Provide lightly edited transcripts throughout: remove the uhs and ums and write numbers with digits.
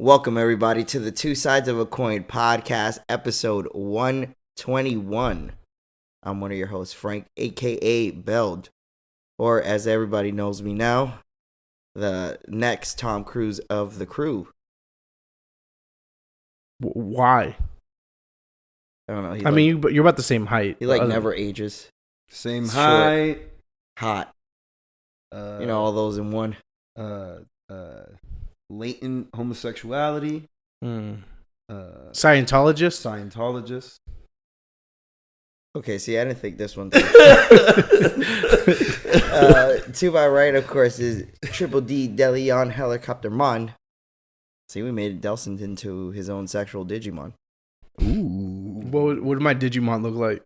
Welcome, everybody, to the Two Sides of a Coin podcast, episode 121. I'm one of your hosts, Frank, a.k.a. Beld, or as everybody knows me now, the next Tom Cruise of the crew. Why? I don't know. I mean, you're about the same height. He never ages. Same Short, height. hot. All those in one. Latent homosexuality. Scientologist. Okay, see, I didn't think this one through. To my right, of course, is Triple D Deleon Helicopter Mon. See, we made Delson into his own sexual Digimon. Ooh. What would my Digimon look like?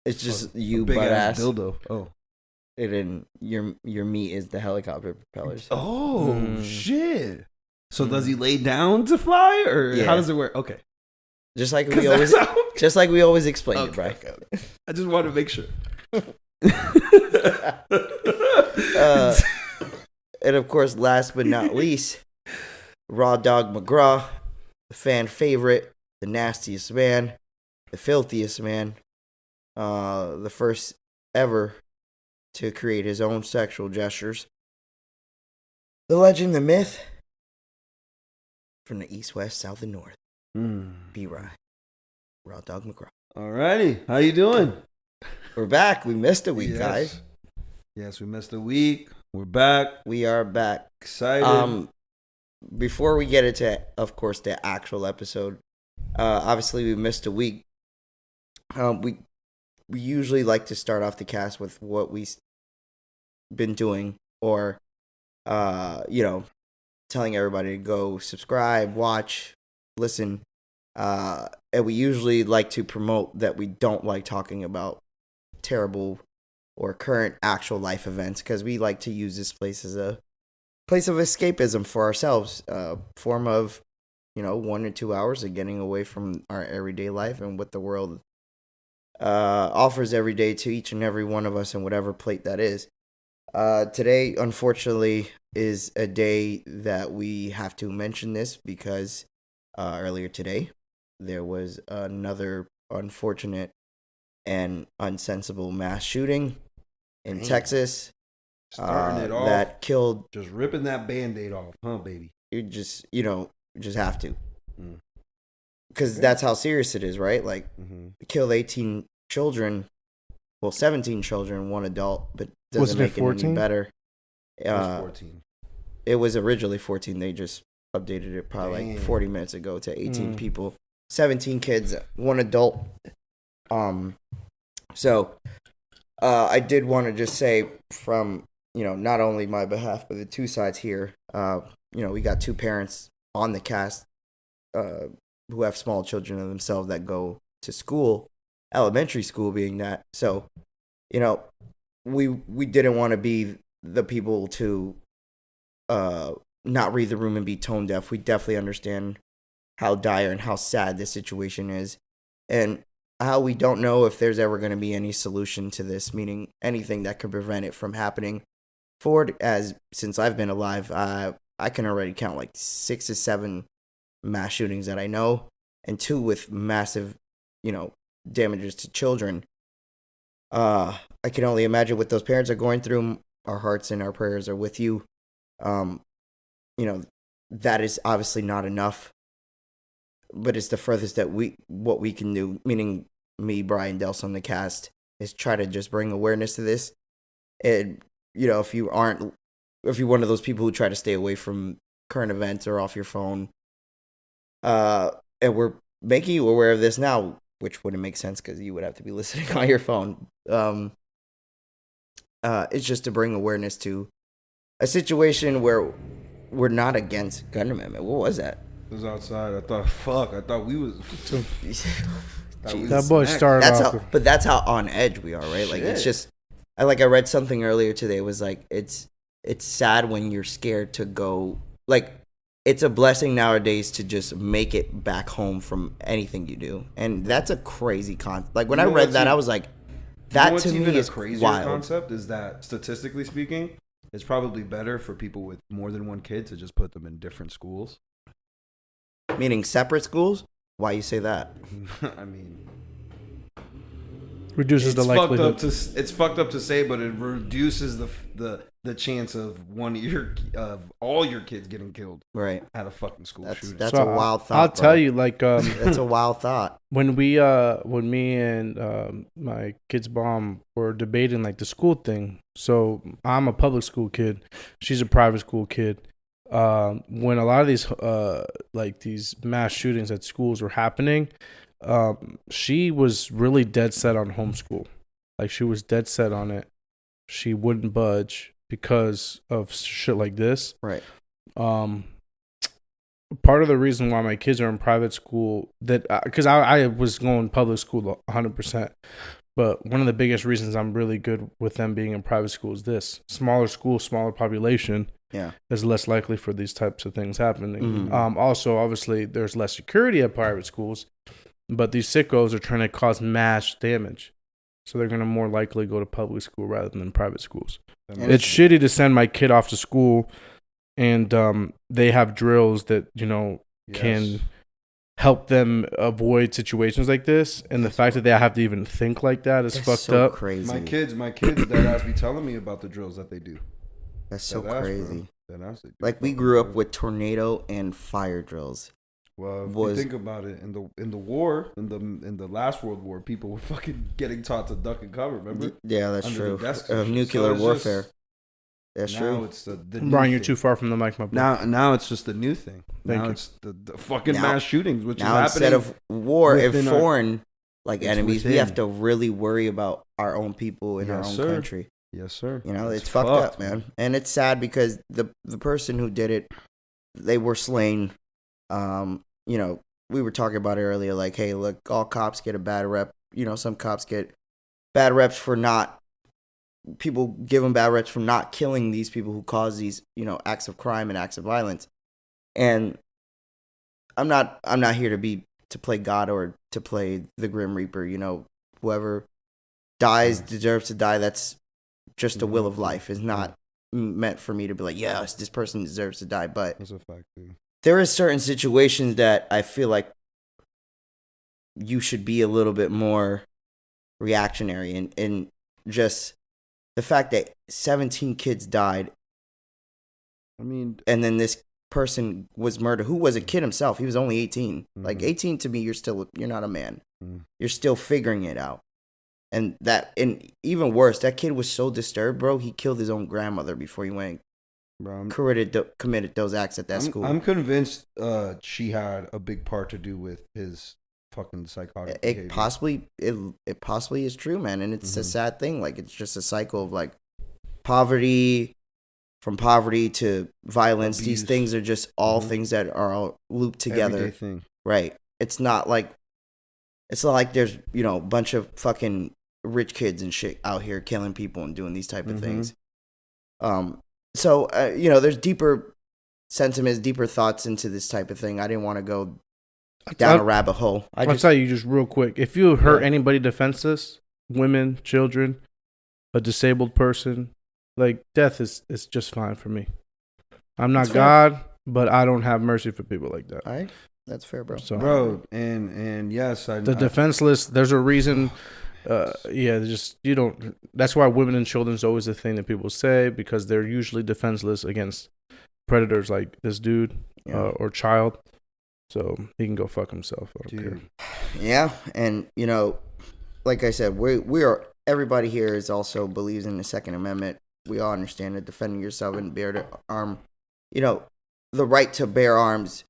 It's just you big butt ass. dildo. Oh. And then your meat is the helicopter propellers. Oh shit. So does he lay down to fly, or how does it work? Okay. Just like we always explained it, Brian. Okay. I just wanted to make sure. And of course, last but not least, Raw Dog McGraw, the fan favorite, the nastiest man, the filthiest man, the first ever to create his own sexual gestures. The legend, the myth, from the east, west, south, and north. B-Rye. Raw Dog McGraw. Alrighty. How you doing? We're back. We missed a week, guys. Yes, we missed a week. We're back. We are back. Excited. Before we get into, of course, the actual episode, obviously we missed a week. We usually like to start off the cast with what we've been doing, or telling everybody to go subscribe, watch, listen. And we usually like to promote that we don't like talking about terrible or current actual life events, because we like to use this place as a place of escapism for ourselves, form of 1 or 2 hours of getting away from our everyday life and what the world offers every day to each and every one of us, in whatever plate that is. Today, unfortunately, is a day that we have to mention this, because earlier today there was another unfortunate and unsensible mass shooting in Texas. Starting it off. That killed. Just ripping that Band-Aid off, huh, baby? You just have to. Because that's how serious it is, right? Like, killed 18 children. Well, 17 children, 1 adult, but doesn't make it any better. It was 14. It was originally 14. They just updated it probably like 40 minutes ago to 18 people. 17 kids, 1 adult. So, I did want to just say, from, not only my behalf, but the two sides here, we got 2 parents on the cast who have small children of themselves that go to school, elementary school being that. So, we didn't want to be the people to not read the room and be tone deaf. We definitely understand how dire and how sad this situation is, and how we don't know if there's ever going to be any solution to this, meaning anything that could prevent it from happening forward. As since I've been alive, I can already count like 6 to 7 mass shootings that I know, and 2 with massive, damages to children. I can only imagine what those parents are going through. Our hearts and our prayers are with you. That is obviously not enough, but it's the furthest that what we can do, meaning me, Brian, Delson, the cast, is try to just bring awareness to this. And, if you're one of those people who try to stay away from current events or off your phone, and we're making you aware of this now, which wouldn't make sense because you would have to be listening on your phone. It's just to bring awareness to a situation where we're not against gun amendment. What was that? It was outside. I thought we was. That boy started off. But that's how on edge we are, right? Like, it's just. I read something earlier today. It was like, it's sad when you're scared to go. Like, it's a blessing nowadays to just make it back home from anything you do, and that's a crazy concept. Like, when I read that, I was like, that to me is crazier wild. Concept is that, statistically speaking, it's probably better for people with more than 1 kid to just put them in different schools. Meaning separate schools? Why you say that? I mean, reduces the likelihood. It's fucked up to say, but it reduces the chance of all your kids getting killed. Right. At a fucking school shooting. That's a wild thought. I'll tell you, like, that's a wild thought. When me and my kid's mom were debating like the school thing. So I'm a public school kid. She's a private school kid. When a lot of these like these mass shootings at schools were happening, she was really dead set on homeschool. Like, she was dead set on it. She wouldn't budge because of shit like this. Right. Part of the reason why my kids are in private school, that because I was going public school 100%, but one of the biggest reasons I'm really good with them being in private school is this: smaller school, smaller population. Yeah, is less likely for these types of things happening. Mm-hmm. Also, obviously, there's less security at private schools, but these sickos are trying to cause mass damage. So they're going to more likely go to public school rather than private schools. It's shitty to send my kid off to school and they have drills that, can help them avoid situations like this. And the fact that they have to even think like that is fucked so up. Crazy. My kids that ask be telling me about the drills that they do. That's so crazy. Like, we grew up with tornado and fire drills. Well, if you think about it, in the war, in the last World War, people were fucking getting taught to duck and cover. Remember? Yeah, that's true. Nuclear warfare. That's true. It's the Brian, you're too far from the mic, my boy. Now it's just the new thing. It's the fucking mass shootings, which now is happening. Instead of war, if foreign enemies, we have to really worry about our own people in our own country. Yes, sir. It's fucked up, man. And it's sad because the person who did it, they were slain. We were talking about it earlier, like, hey, look, all cops get a bad rep. Some cops get bad reps for people give them bad reps for not killing these people who cause these, acts of crime and acts of violence. And I'm not here to play God or to play the Grim Reaper. Whoever dies deserves to die. That's just a will of life. It's not meant for me to be like, yes, this person deserves to die. But that's a fact, too. There is certain situations that I feel like you should be a little bit more reactionary, and just the fact that 17 kids died. I mean, and then this person was murdered, who was a kid himself. He was only 18. Mm-hmm. Like, 18 to me, you're not a man. Mm. You're still figuring it out. And even worse, that kid was so disturbed, bro. He killed his own grandmother before he went. Bro, committed those acts at that school. I'm convinced she had a big part to do with his fucking psychotic behavior. It possibly is true, man, and it's a sad thing. Like, it's just a cycle of like poverty, from poverty to violence. Abuse. These things are just all things that are all looped together. Everyday thing. Right. It's not like there's a bunch of fucking rich kids and shit out here killing people and doing these type of things. So, there's deeper sentiments, deeper thoughts into this type of thing. I didn't want to go down a rabbit hole. I'll tell you just real quick. If you hurt anybody defenseless, women, children, a disabled person, like, death is just fine for me. I'm not God, but I don't have mercy for people like that. All right. That's fair, bro. So, bro, and yes, the defenseless, there's a reason... you don't. That's why women and children is always the thing that people say, because they're usually defenseless against predators like this dude or child. So he can go fuck himself. I don't care. Yeah, and like I said, we are, everybody here is also believes in the Second Amendment. We all understand that defending yourself and bear arm, the right to bear arms.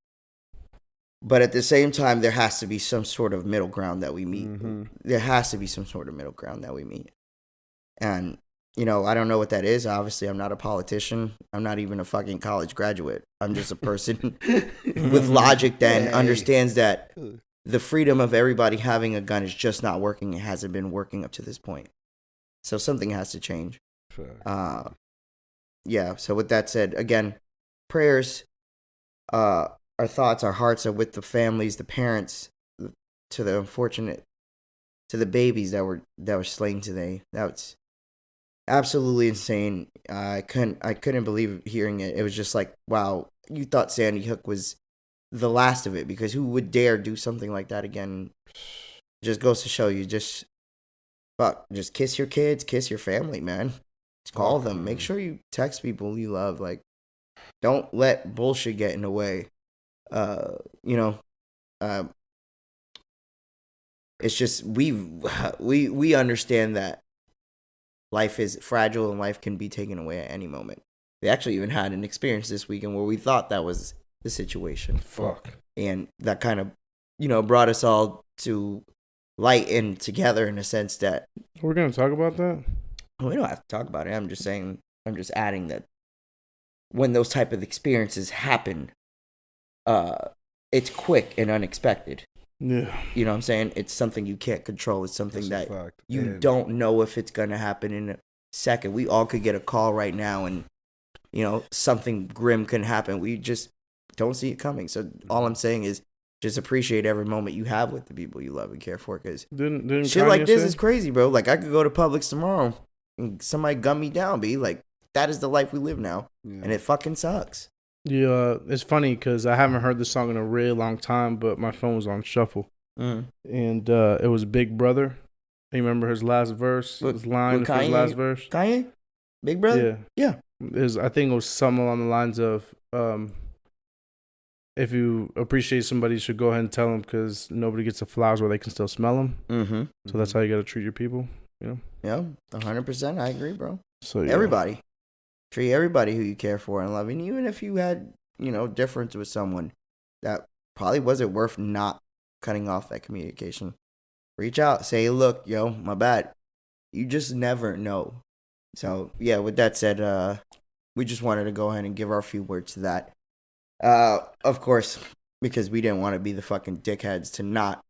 But at the same time, there has to be some sort of middle ground that we meet. Mm-hmm. There has to be some sort of middle ground that we meet. And, I don't know what that is. Obviously, I'm not a politician. I'm not even a fucking college graduate. I'm just a person with logic that understands that the freedom of everybody having a gun is just not working. It hasn't been working up to this point. So something has to change. Sure. So with that said, again, prayers, our thoughts, our hearts are with the families, the parents, to the unfortunate, to the babies that were slain today. That was absolutely insane. I couldn't believe hearing it. It was just like, wow, you thought Sandy Hook was the last of it, because who would dare do something like that again? Just goes to show you, just kiss your kids, kiss your family, man. Just call them. Make sure you text people you love. Like, don't let bullshit get in the way. It's just we understand that life is fragile and life can be taken away at any moment. We actually even had an experience this weekend where we thought that was the situation. Fuck. And that kind of, brought us all to light and together in a sense that We're gonna talk about that. we don't have to talk about it. I'm just adding that when those type of experiences happen, it's quick and unexpected. Yeah. You know what I'm saying? It's something you can't control. It's something That's a that fact. you And don't know if it's going to happen in a second. We all could get a call right now and, something grim can happen. We just don't see it coming. So all I'm saying is just appreciate every moment you have with the people you love and care for, because Didn't shit Kanye like this say? is crazy, bro. Like, I could go to Publix tomorrow and somebody gun me down, be like, that is the life we live now. yeah. And it fucking sucks. Yeah, it's funny because I haven't heard this song in a really long time, but my phone was on shuffle. And it was Big Brother. You remember his last verse? His line for his Kanye? last verse? Kanye? Big Brother? Yeah. I think it was something along the lines of, if you appreciate somebody, you should go ahead and tell them, because nobody gets the flowers where they can still smell them. Mm-hmm. So that's how you got to treat your people, Yeah, 100%. I agree, bro. So yeah. Everybody. Treat everybody who you care for and love. And even if you had, difference with someone that probably wasn't worth not cutting off that communication, reach out. Say, look, my bad. You just never know. So, yeah, with that said, we just wanted to go ahead and give our few words to that. Of course, because we didn't want to be the fucking dickheads to not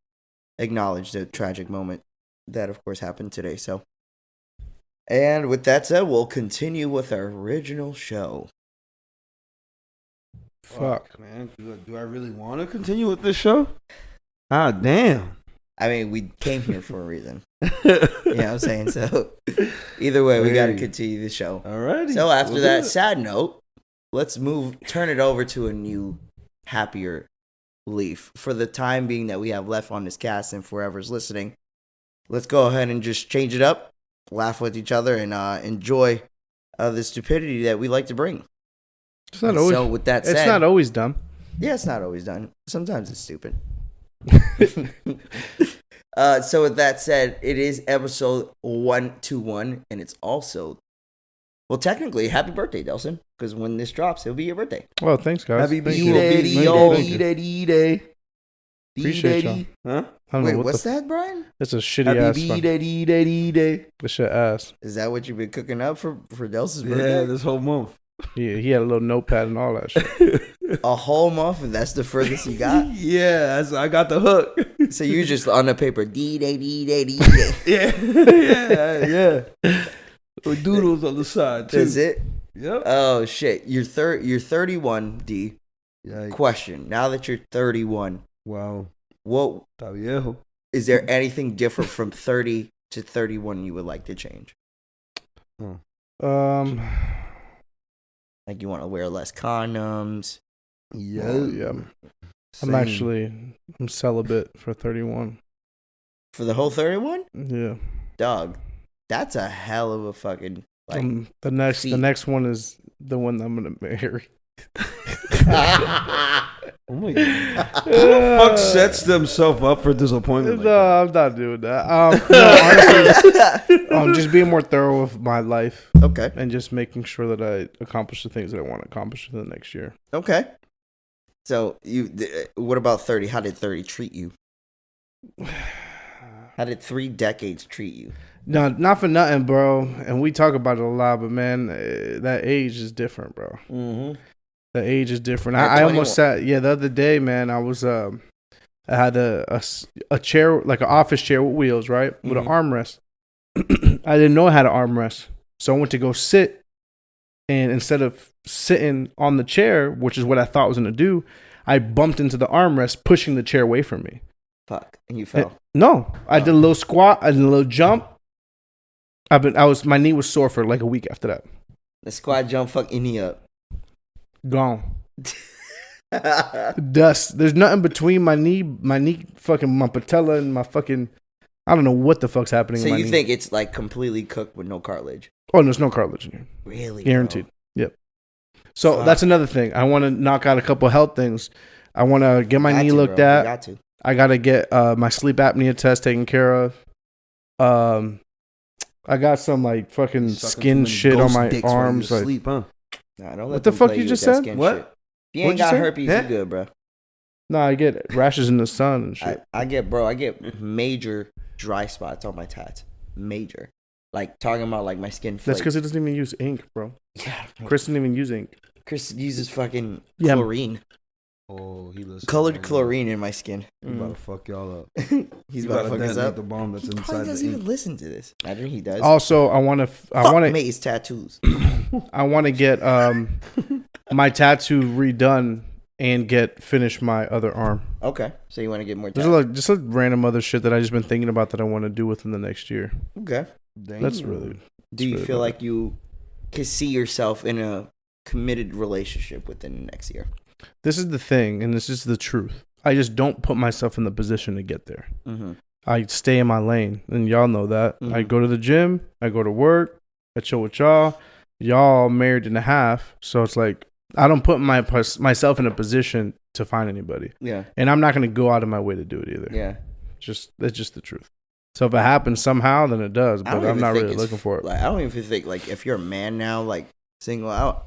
acknowledge the tragic moment that, of course, happened today. So, and with that said, we'll continue with our original show. Fuck. Man. Do I really want to continue with this show? Ah, damn. I mean, we came here for a reason. You know what I'm saying? So, either way, we got to continue the show. Alrighty. So, after We'll that do it. sad note, let's turn it over to a new, happier leaf. For the time being that we have left on this cast and forever's listening, let's go ahead and just change it up, laugh with each other, and enjoy the stupidity that we like to bring. It's not always. So, with that said, It's not always dumb. yeah, it's not always done. Sometimes it's stupid. So with that said, it is episode 121, and it's also, well, technically, happy birthday, Delson, because when this drops, it'll be your birthday. Well, thanks, guys. Happy Thank you. birthday, Thank you. Thank you. D-Day. Appreciate y'all. Huh? I don't Wait, know what what's the that, Brian? It's a shitty Happy ass song. D-Day. This shit ass. Is that what you've been cooking up for Delson's Yeah, birthday? this whole month. He had a little notepad and all that shit. A whole month, and that's the furthest you got? Yeah, I got the hook. So you just on the paper, D-Day. yeah. With doodles on the side, too. Is it? Yep. Oh, shit. You're 31, D. Yikes. Question. Now that you're 31, Wow. what Está viejo. is there anything different from 30 to 31 you would like to change? Like, you want to wear less condoms? Yeah. Oh, yeah. I'm celibate for 31. For the whole 31? Yeah. Dog, that's a hell of a fucking, like, The next one is the one that I'm gonna marry. Oh my god. Who the fuck sets themselves up for disappointment? Like that? I'm not doing that. No, honestly, just being more thorough with my life Okay. and just making sure that I accomplish the things that I want to accomplish in the next year. Okay. So, what about 30? How did 30 treat you? How did 3 decades treat you? No, not for nothing, bro. And we talk about it a lot, but man, that age is different, bro. Mm-hmm. The age is different. At I almost 21. sat. Yeah, the other day, man, I was I had a chair, like an office chair with wheels, right, with an armrest. I didn't know I had an armrest, so I went to go sit, and instead of sitting on the chair, which is what I thought I was gonna do, I bumped into the armrest, pushing the chair away from me. Fuck. And you fell. No, I did a little squat, I did a little jump. My knee was sore for like a week after that. The squad jump fucked your knee up. Gone. Dust. There's nothing between my knee, fucking my patella, and my fucking. I don't know what the fuck's happening. So in my you knee. think it's like completely cooked with no cartilage? Oh, there's no cartilage in here. Really? Guaranteed. Bro? Yep. So Fuck. that's another thing. I want to knock out a couple health things. I want to get my knee looked at. Got to. I got to get my sleep apnea test taken care of. I got some like fucking skin shit on my arms. Like, sleep, huh? Nah, don't let what the them fuck play you with just that said? skin What? shit. If you What'd ain't you got say? herpes, Yeah. you good, bro. no, I get rashes in the sun and shit. I get major dry spots on my tats. Major. Like talking about like my skin. That's because it doesn't even use ink, bro. Yeah. Chris doesn't even use ink. Chris uses fucking Yeah. chlorine. Oh, he listens. Colored chlorine in my skin. He's about to fuck y'all up. He's You about to gotta fuck us detonate up. the bomb that's He inside probably the doesn't ink. even listen to this. Imagine he does. Also, I want to Maze tattoos. get my tattoo redone and finish my other arm. Okay, so you want to get more There's tattoos. just like random other shit that I just been thinking about that I want to do within the next year. Okay. That's really. Do you really feel about like you can see yourself in a committed relationship within the next year? This is the thing, and this is the truth. I just don't put myself in the position to get there. Mm-hmm. I stay in my lane, and y'all know that. Mhm. I go to the gym, I go to work, I chill with y'all. Y'all married and a half, so it's like I don't put myself in a position to find anybody, Yeah. and I'm not gonna go out of my way to do it either. Yeah. That's just the truth. So if it happens somehow, then it does. I But don't I'm even not think really it's looking for it. Like I don't even think like if you're a man now, like single out,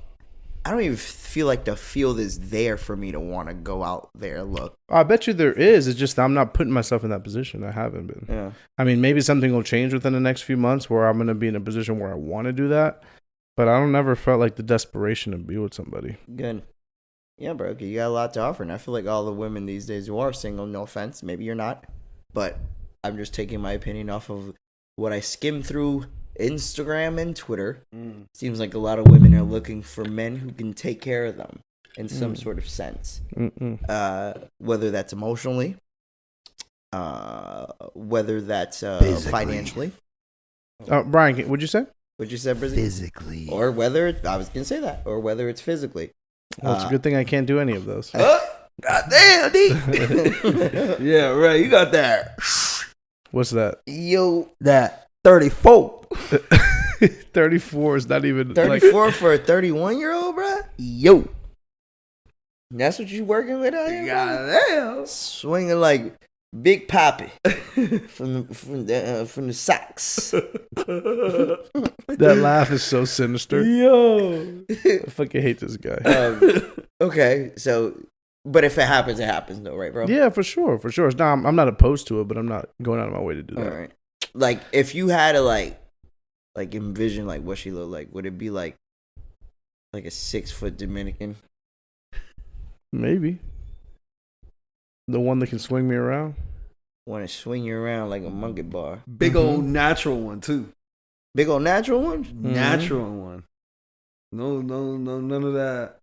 I don't even feel like the field is there for me to want to go out there and look. I bet you there is. It's just I'm not putting myself in that position. I haven't been. Yeah. I mean, maybe something will change within the next few months where I'm gonna be in a position where I want to do that. But I don't never felt like the desperation to be with somebody. Good. Yeah, bro. 'Cause you got a lot to offer, and I feel like all the women these days who are single, no offense, maybe you're not, but I'm just taking my opinion off of what I skimmed through Instagram and Twitter. Seems like a lot of women are looking for men who can take care of them in some sort of sense, whether that's emotionally, whether that's financially. Brian, what'd you say? What you said, Brizzy? Physically. Or whether I was gonna say that, or whether it's physically. Well, it's a good thing I can't do any of those. God damn, D. Yeah, right. You got that. What's that? Yo, That 34. 34 is not even 34 for a 31-year-old, bro. Yo. That's what you working with out here, bro? Goddamn. Swinging like Big Pappy from the socks. That laugh is so sinister. Yo. I fucking hate this guy. Okay, so, but if it happens though, right, bro? Yeah, for sure. It's not, I'm not opposed to it, but I'm not going out of my way to do All that. right. Like, if you had to like envision like what she looked like, would it be like a 6-foot Dominican? Maybe. The one that can swing me around. Want to swing you around like a monkey bar? Big old natural one, too. Big old natural one? Natural one. No, none of that.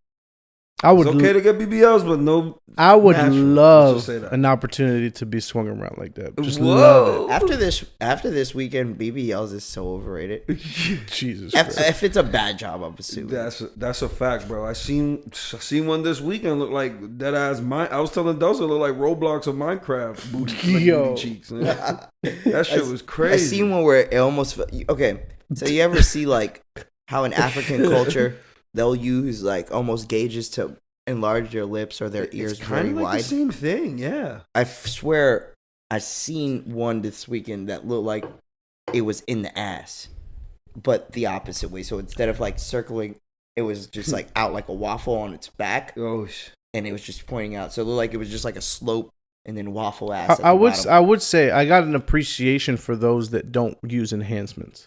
I would It's okay to get BBLs, but no. I would natural. Let's love just say that. an opportunity to be swung around like that. Just Whoa. love After this weekend, BBLs is so overrated. it. Jesus If, Christ. if it's a bad job, I'm assuming. That's a fact, bro. I seen one this weekend look like dead ass. I was telling Delson look like Roblox or Minecraft booty, like Yo. booty cheeks. Man. That shit was crazy. I seen one where it almost okay. So you ever see like how in African culture they'll use like almost gauges to enlarge their lips or their ears It's very kind of like wide? the same thing, yeah. I swear I seen one this weekend that looked like it was in the ass, but the opposite way. So instead of like circling, it was just like out like a waffle on its back, Oh, and it was just pointing out. So it looked like it was just like a slope and then waffle ass. I would say I got an appreciation for those that don't use enhancements.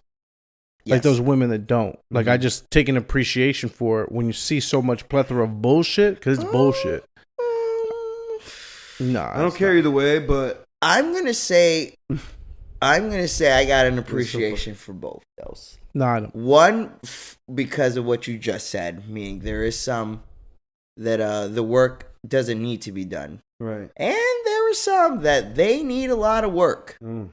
Like those women that don't. Like I just take an appreciation for it when you see so much plethora of bullshit, because it's bullshit. Nah, I don't care either way, but I'm gonna say I got an appreciation for both those. No, I don't. One, because of what you just said, meaning there is some that the work doesn't need to be done, right. and there are some that they need a lot of work. Mm.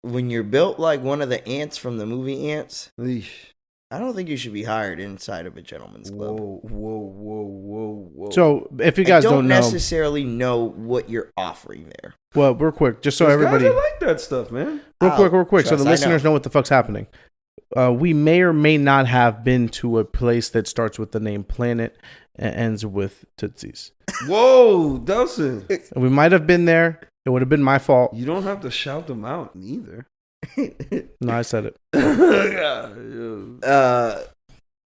When you're built like one of the ants from the movie Ants, Eesh. I don't think you should be hired inside of a gentleman's club. Whoa. So if you guys don't know, necessarily know what you're offering there. well, real quick, just so Those everybody, guys, I like that stuff, man. real quick, so trust, the I listeners know what the fuck's happening. We may or may not have been to a place that starts with the name Planet and ends with Tootsies. Whoa, Delson. We might have been there. It would have been my fault. You don't have to shout them out neither. No, I said it.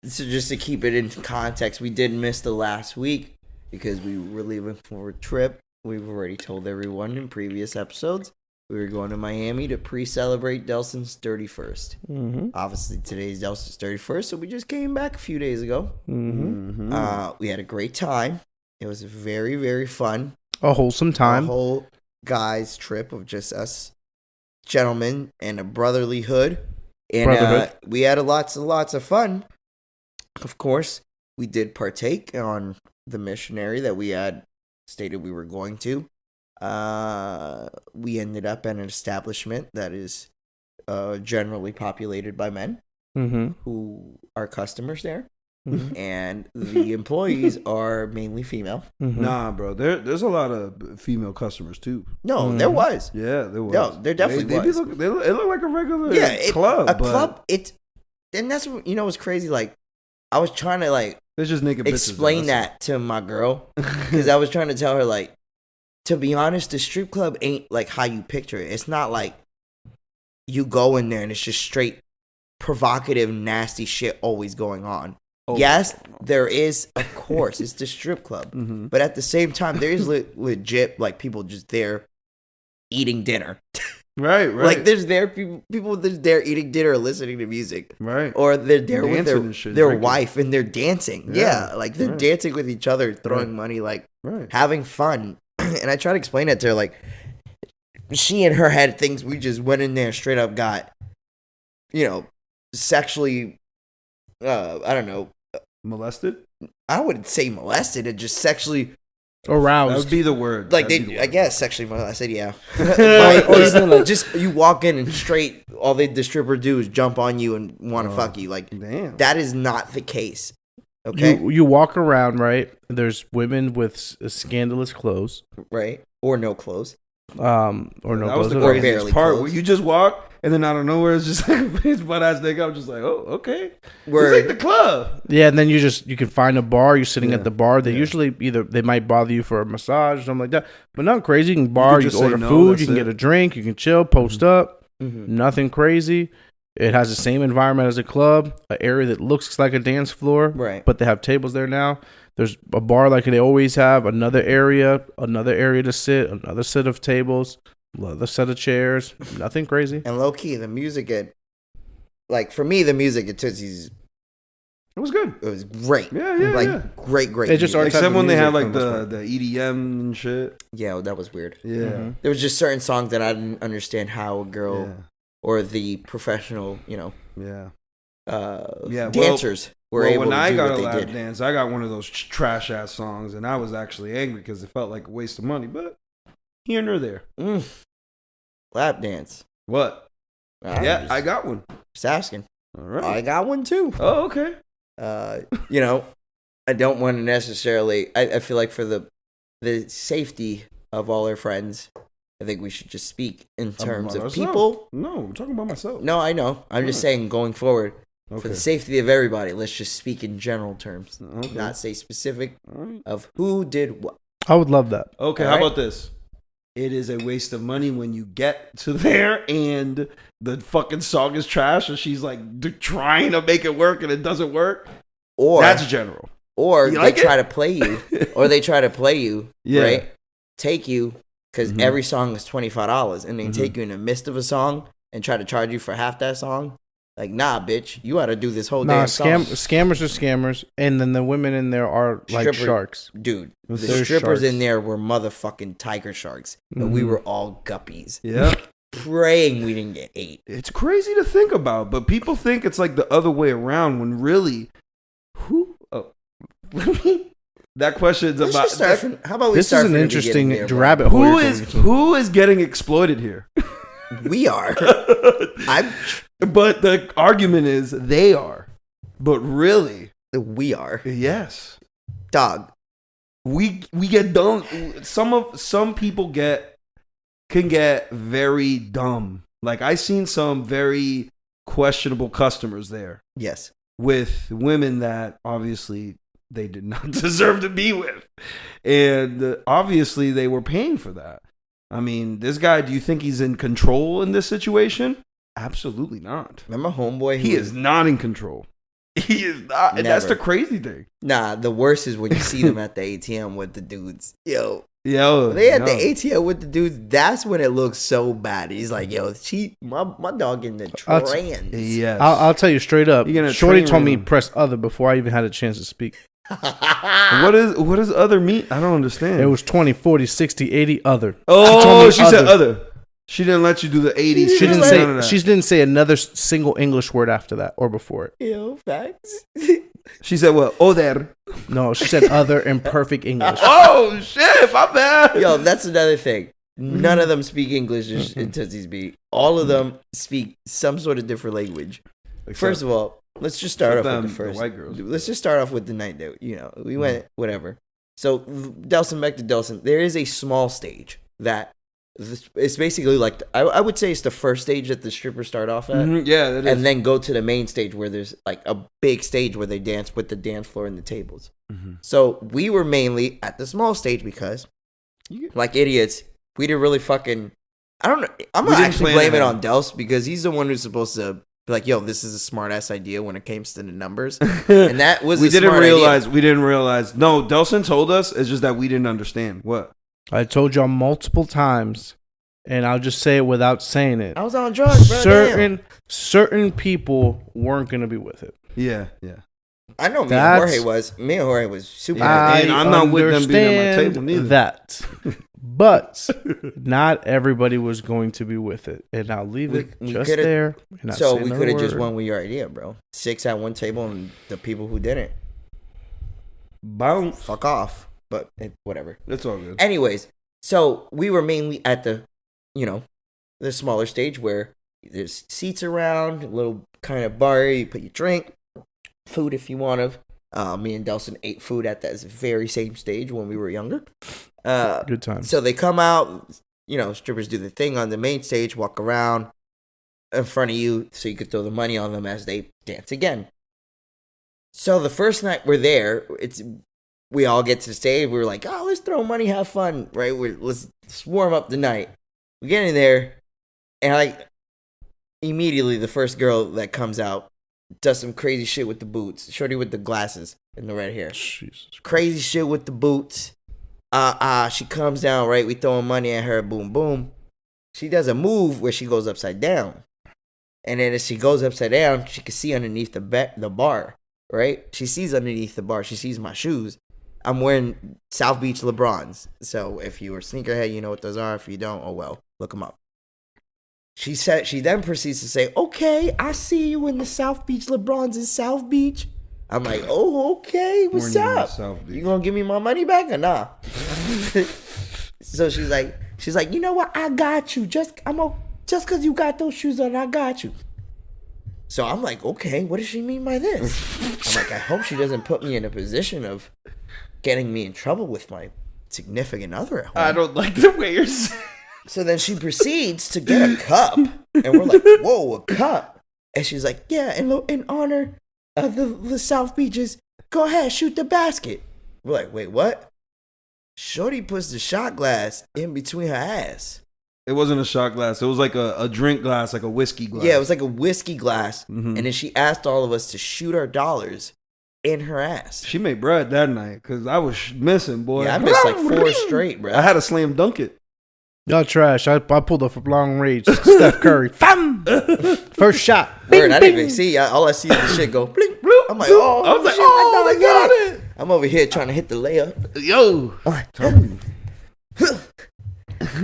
So just to keep it in context, we did miss the last week because we were leaving for a trip. We've already told everyone in previous episodes we were going to Miami to pre-celebrate Delson's 31st. Mm-hmm. Obviously, today's Delson's 31st, so we just came back a few days ago. Mm-hmm. We had a great time. It was very, very fun. A wholesome time. A whole guys' trip of just us gentlemen and a brotherlyhood. And we had lots and lots of fun. Of course, we did partake on the missionary that we had stated we were going to. We ended up at an establishment that is generally populated by men who are customers there. And the employees are mainly female. Nah, bro. There's a lot of female customers too. No, there was. Yeah, there was. No, there definitely was. It look like a regular club. club. And that's what, what's crazy. Like, I was trying to it's just naked bitches. Explain that to my girl because I was trying to tell her to be honest, the strip club ain't like how you picture it. It's not like you go in there and it's just straight provocative, nasty shit always going on. Oh. Yes, there is, of course, it's the strip club. But at the same time, there is legit people just there eating dinner. Right. Like there's there people that's there eating dinner, listening to music. Right. Or they're there dancing with their wife and they're dancing. Yeah, they're dancing with each other, throwing money, having fun. And I try to explain that to her, she in her head thinks we just went in there straight up got, sexually, I don't know. Molested? I wouldn't say molested, it just sexually aroused. That would be the word. I guess sexually molested, yeah. Or just you walk in and straight, all the stripper do is jump on you and want to fuck you. Damn. That is not the case. Okay? You walk around, right? There's women with scandalous clothes. Right. Or no clothes. Or no that clothes. That was the craziest part where you just walk and then out of nowhere it's just his butt ass nigga. I'm just like, oh, okay. It's like the club. Yeah, and then you can find a bar. You're sitting at the bar. They usually they might bother you for a massage or something like that. But nothing crazy. You can order food. You can get a drink. You can chill, post up. Nothing crazy. It has the same environment as a club, an area that looks like a dance floor, right? But they have tables there now. There's a bar like they always have, another area to sit, another set of tables, another set of chairs. Nothing crazy. And low key, the music for me, the music at Tootsies, it was good. It was great. Yeah. Great. They just except when they had the EDM and shit. Yeah, that was weird. Yeah, there was just certain songs that I didn't understand how a girl or the professional, dancers were able to do what they did. When I got a lap dance, I got one of those trash ass songs, and I was actually angry because it felt like a waste of money. But here nor there. Lap dance. What? I got one. Just asking. All right. I got one too. Oh, okay. I don't want to necessarily. I feel like for the safety of all our friends, I think we should just speak in terms of people. No, I'm talking about myself. No, I know. I'm just saying going forward, for the safety of everybody, let's just speak in general terms. Okay. Not say specific of who did what. I would love that. Okay, how about this? It is a waste of money when you get to there and the fucking song is trash and she's trying to make it work and it doesn't work. Or that's general. Or they try to play you. Or they try to play you, right? Take you. Because every song is $25, and they take you in the midst of a song and try to charge you for half that song. Nah, bitch, you ought to do this whole damn song. Scammers are scammers, and then the women in there are like sharks. Dude, the strippers in there were motherfucking tiger sharks, and we were all guppies. Yeah. Praying we didn't get ate. It's crazy to think about, but people think it's the other way around when really, who? Oh. That question's about. How about we this start is an interesting rabbit hole. Who is getting exploited here? We are. But the argument is they are. But really, We are. yes. Dog. We get dumb. Some people can get very dumb. Like I seen some very questionable customers there Yes. with women that obviously they did not deserve to be with, and obviously they were paying for that. I mean, this guy. Do you think he's in control in this situation? Absolutely not. Remember homeboy? He is not in control. He is not. And that's the crazy thing. Nah, the worst is when you see them at the ATM with the dudes. Yo, Yo, they at the ATM with the dudes. That's when it looks so bad. He's like, yo, my dog in the trans. Yes. I'll tell you straight up. You're gonna Shorty train told me him. press other before I even had a chance to speak. What is other meat? I don't understand. It was 20, 40, 60, 80 other. Oh, she said other. She didn't let you do the 80s. She didn't none say. of that. She didn't say another single English word after that or before it. Yo, facts. She said what? Other. No, she said other in perfect English. Oh shit! My bad. Yo, that's another thing. None of them speak English in Tootsies Beat. All of them speak some sort of different language. First of all, let's just start off with the first. white girls. Let's just start off with the night that we went whatever. So Delson, back to Delson. There is a small stage that it's basically like I would say it's the first stage that the strippers start off at. Yeah, that is. And then go to the main stage where there's like a big stage where they dance with the dance floor and the tables. So we were mainly at the small stage because, like idiots, we didn't really fucking. I don't know. I'm gonna actually blame it on Dels because he's the one who's supposed to be like, "Yo, this is a smart ass idea" when it came to the numbers, and that was we a didn't smart realize. idea. We didn't realize. No, Delson told us. It's just that we didn't understand what. I told y'all multiple times, and I'll just say it without saying it. I was on drugs, bro. Certain people weren't gonna be with it. Yeah. I know me and Jorge was super. And I'm not with them being at my table neither. That, but not everybody was going to be with it, and I'll leave it just there. So we could have just went with your idea, bro. 6 at one table, and the people who didn't, Bounce. fuck off. But whatever. That's all good. Anyways, so we were mainly at the smaller stage where there's seats around, a little kind of bar. You put your drink, food if you want to. Me and Delson ate food at that very same stage when we were younger. Good times. So they come out, strippers do the thing on the main stage, walk around in front of you so you could throw the money on them as they dance again. So the first night we're there, we all get to the stage. We're like, oh, let's throw money, have fun, right? Let's warm up the night. We get in there, and immediately the first girl that comes out does some crazy shit with the boots. Shorty with the glasses and the red hair. Jesus. Crazy shit with the boots. She comes down, right? We throwing money at her, boom, boom. She does a move where she goes upside down. And then as she goes upside down, she can see underneath the bar, right? She sees underneath the bar. She sees my shoes. I'm wearing South Beach LeBrons. So if you're a sneakerhead, you know what those are. If you don't, oh well, look them up. She then proceeds to say, okay, I see you in the South Beach LeBrons in South Beach. I'm like, oh, okay, what's up? You gonna give me my money back or nah? So she's like, you know what? I got you. Just because you got those shoes on, I got you. So I'm like, okay, what does she mean by this? I'm like, I hope she doesn't put me in a position of getting me in trouble with my significant other at home. I don't like the way you're saying. So then she proceeds to get a cup, and we're like, whoa, a cup. And she's like, yeah, in honor of the South Beaches, go ahead, shoot the basket. We're like, wait, what? Shorty puts the shot glass in between her ass. It wasn't a shot glass. It was like a drink glass, like a whiskey glass. Yeah, it was like a whiskey glass. Mm-hmm. And then she asked all of us to shoot our dollars in her ass. She made bread that night because I was missing, boy. Yeah, I missed like 4 straight, bro. I had to slam dunk it. Y'all trash. I pulled off a long range. Steph Curry. First shot. Word, I didn't even see. All I see is the shit go blink, bloop. I'm like, oh, I was like, shit, oh, they got it. I'm over here trying to hit the layup. Yo.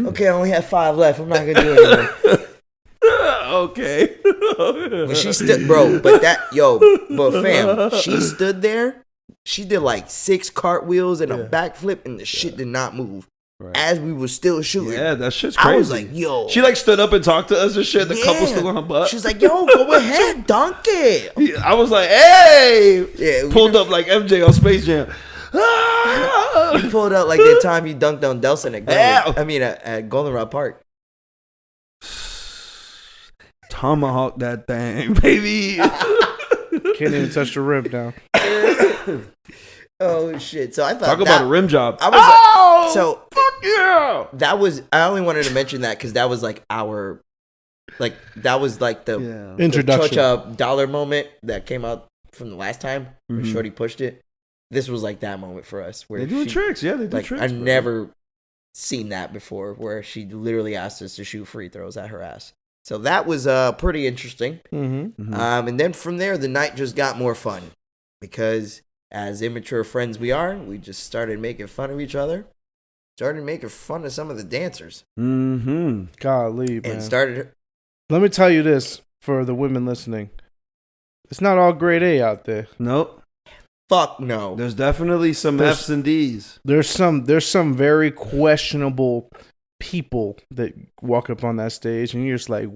Okay, I only have 5 left. I'm not going to do it anymore. Okay. But she stood, but fam, she stood there. She did like 6 cartwheels and a backflip, and the shit did not move. as we were still shooting. Yeah, that shit's crazy. I was like, yo. She like stood up and talked to us and shit. The couple still on her butt. She's like, yo, go ahead, dunk it. I was like, hey. Yeah, pulled up like MJ on Space Jam. You pulled up like the time you dunked on Delson at Goldenrod Park. Tomahawk that thing, baby. Can't even touch the rim now. Oh shit! So I thought talk about a rim job. I was fuck yeah. That was. I only wanted to mention that because that was like our, like that was like the introduction the dollar moment that came out from the last time when Shorty pushed it. This was like that moment for us where they do tricks. Yeah, they do tricks. I've never seen that before, where she literally asked us to shoot free throws at her ass. So that was pretty interesting. And then from there, the night just got more fun because as immature friends we are, we just started making fun of each other, started making fun of some of the dancers. Golly, man. And started. Let me tell you this for the women listening: it's not all grade A out there. Nope. Fuck no. There's definitely some F's and D's. There's some very questionable people that walk up on that stage, and you're just like,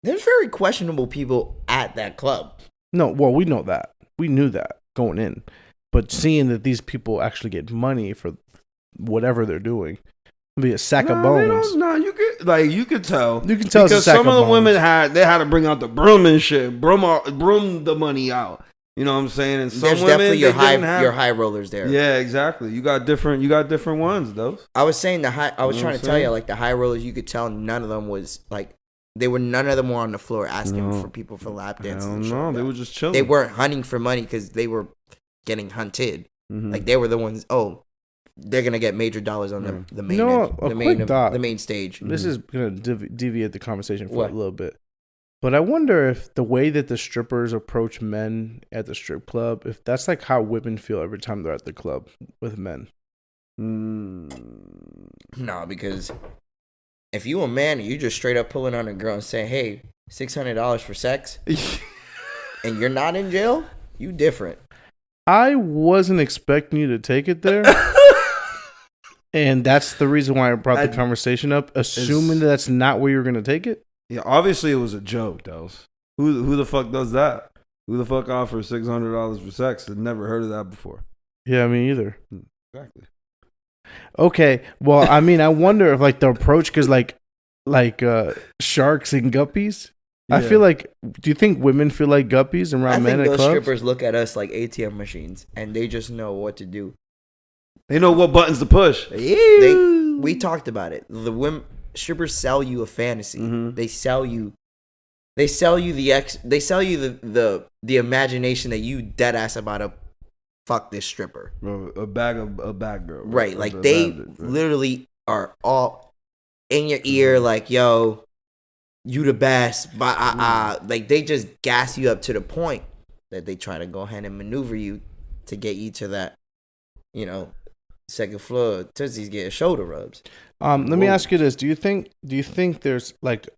there's very questionable people at that club. No, well, we know that. We knew that going in. But seeing that these people actually get money for whatever they're doing, it'll be a sack of bones. No, you could tell. You can tell because some of the women had to bring out the broom and shit, broom the money out. You know what I'm saying? And some there's women, definitely your high rollers there. Yeah, exactly. You got different ones, though. I was saying I was trying to tell you, like the high rollers, you could tell none of them was like none of them were on the floor asking for people for lap dances. No, they were just chilling. They weren't hunting for money because they were getting hunted. Like they were the ones. Oh, they're gonna get major dollars on the main the main stage. This is gonna deviate the conversation for a little bit. But I wonder if the way that the strippers approach men at the strip club, if that's like how women feel every time they're at the club with men. No, because if you a man and you just straight up pulling on a girl and say, hey, $600 for sex, and you're not in jail, you different. I wasn't expecting you to take it there. And that's the reason why I brought the conversation up, assuming that's not where you're going to take it. Yeah, obviously it was a joke, Dels. Who the fuck does that? Who the fuck offers $600 for sex? I've never heard of that before. Yeah, me either. Exactly. Okay, well, I mean, I wonder if like the approach, because like sharks and guppies. Yeah. I feel like, do you think women feel like guppies around men at clubs? I think those strippers look at us like ATM machines, and they just know what to do. They know what buttons to push. We talked about it. The women. Strippers sell you a fantasy. They sell you the imagination that you dead ass about to fuck this stripper. A bag girl. Right. Like they literally are all in your ear like, yo, you the best. Like they just gas you up to the point that they try to go ahead and maneuver you to get you to that, second floor. Tootsies get shoulder rubs. Let me ask you this: Do you think there's like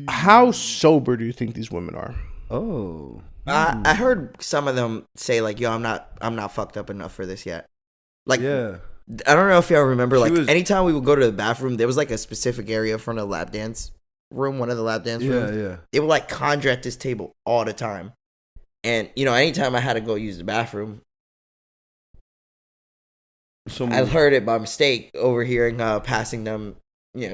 how sober do you think these women are? Oh, I heard some of them say like, "Yo, I'm not fucked up enough for this yet." Like, yeah. I don't know if y'all remember. Like, anytime we would go to the bathroom, there was like a specific area in front of the lap dance room, one of the lap dance rooms. Yeah. It would like conjure at this table all the time, and anytime I had to go use the bathroom. I've heard it by mistake, overhearing passing them,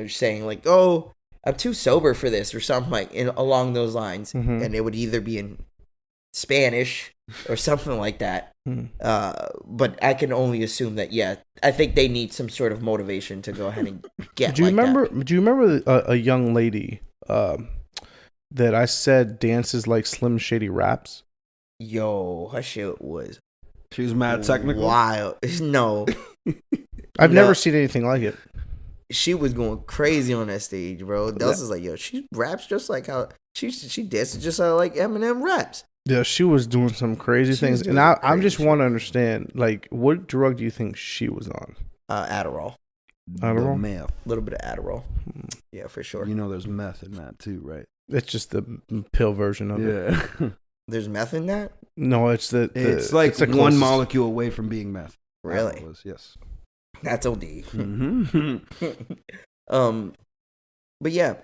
saying like, "Oh, I'm too sober for this," or something like along those lines, and it would either be in Spanish or something like that. But I can only assume that I think they need some sort of motivation to go ahead and get. Do you remember a young lady that I said dances like Slim Shady raps? Yo, her shit was. She was mad technical. Wild. No. I've never seen anything like it. She was going crazy on that stage, bro. Delson's like, yo, she raps just like how she dances just like Eminem raps. Yeah, she was doing some crazy things. And I just want to understand, like, what drug do you think she was on? Adderall. Adderall? Meth. A little bit of Adderall. Yeah, for sure. There's meth in that too, right? It's just the pill version of it. Yeah. There's meth in that? No, it's it's like one molecule away from being meth. Really? Yes. That's OD. Mm-hmm. But yeah,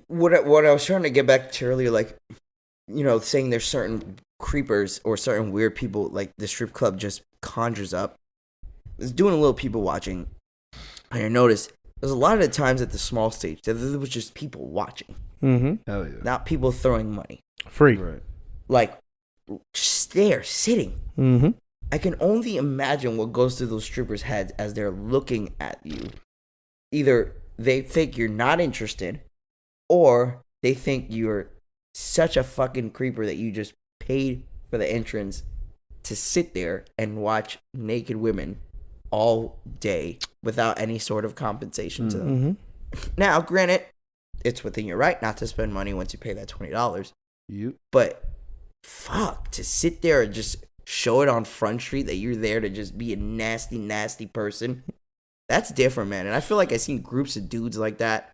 what I was trying to get back to earlier, like, saying there's certain creepers or certain weird people like the strip club just conjures up. I was doing a little people watching, and I noticed there's a lot of the times at the small stage that there was just people watching. Mm-hmm. Hell yeah. Not people throwing money. Free. Right. Like, just there, sitting. Mm-hmm. I can only imagine what goes through those strippers' heads as they're looking at you. Either they think you're not interested, or they think you're such a fucking creeper that you just paid for the entrance to sit there and watch naked women all day without any sort of compensation to them. Mm-hmm. Now, granted, it's within your right not to spend money once you pay that $20. You. But fuck, to sit there and just show it on Front Street that you're there to just be a nasty, nasty person, that's different, man. And I feel like I've seen groups of dudes like that.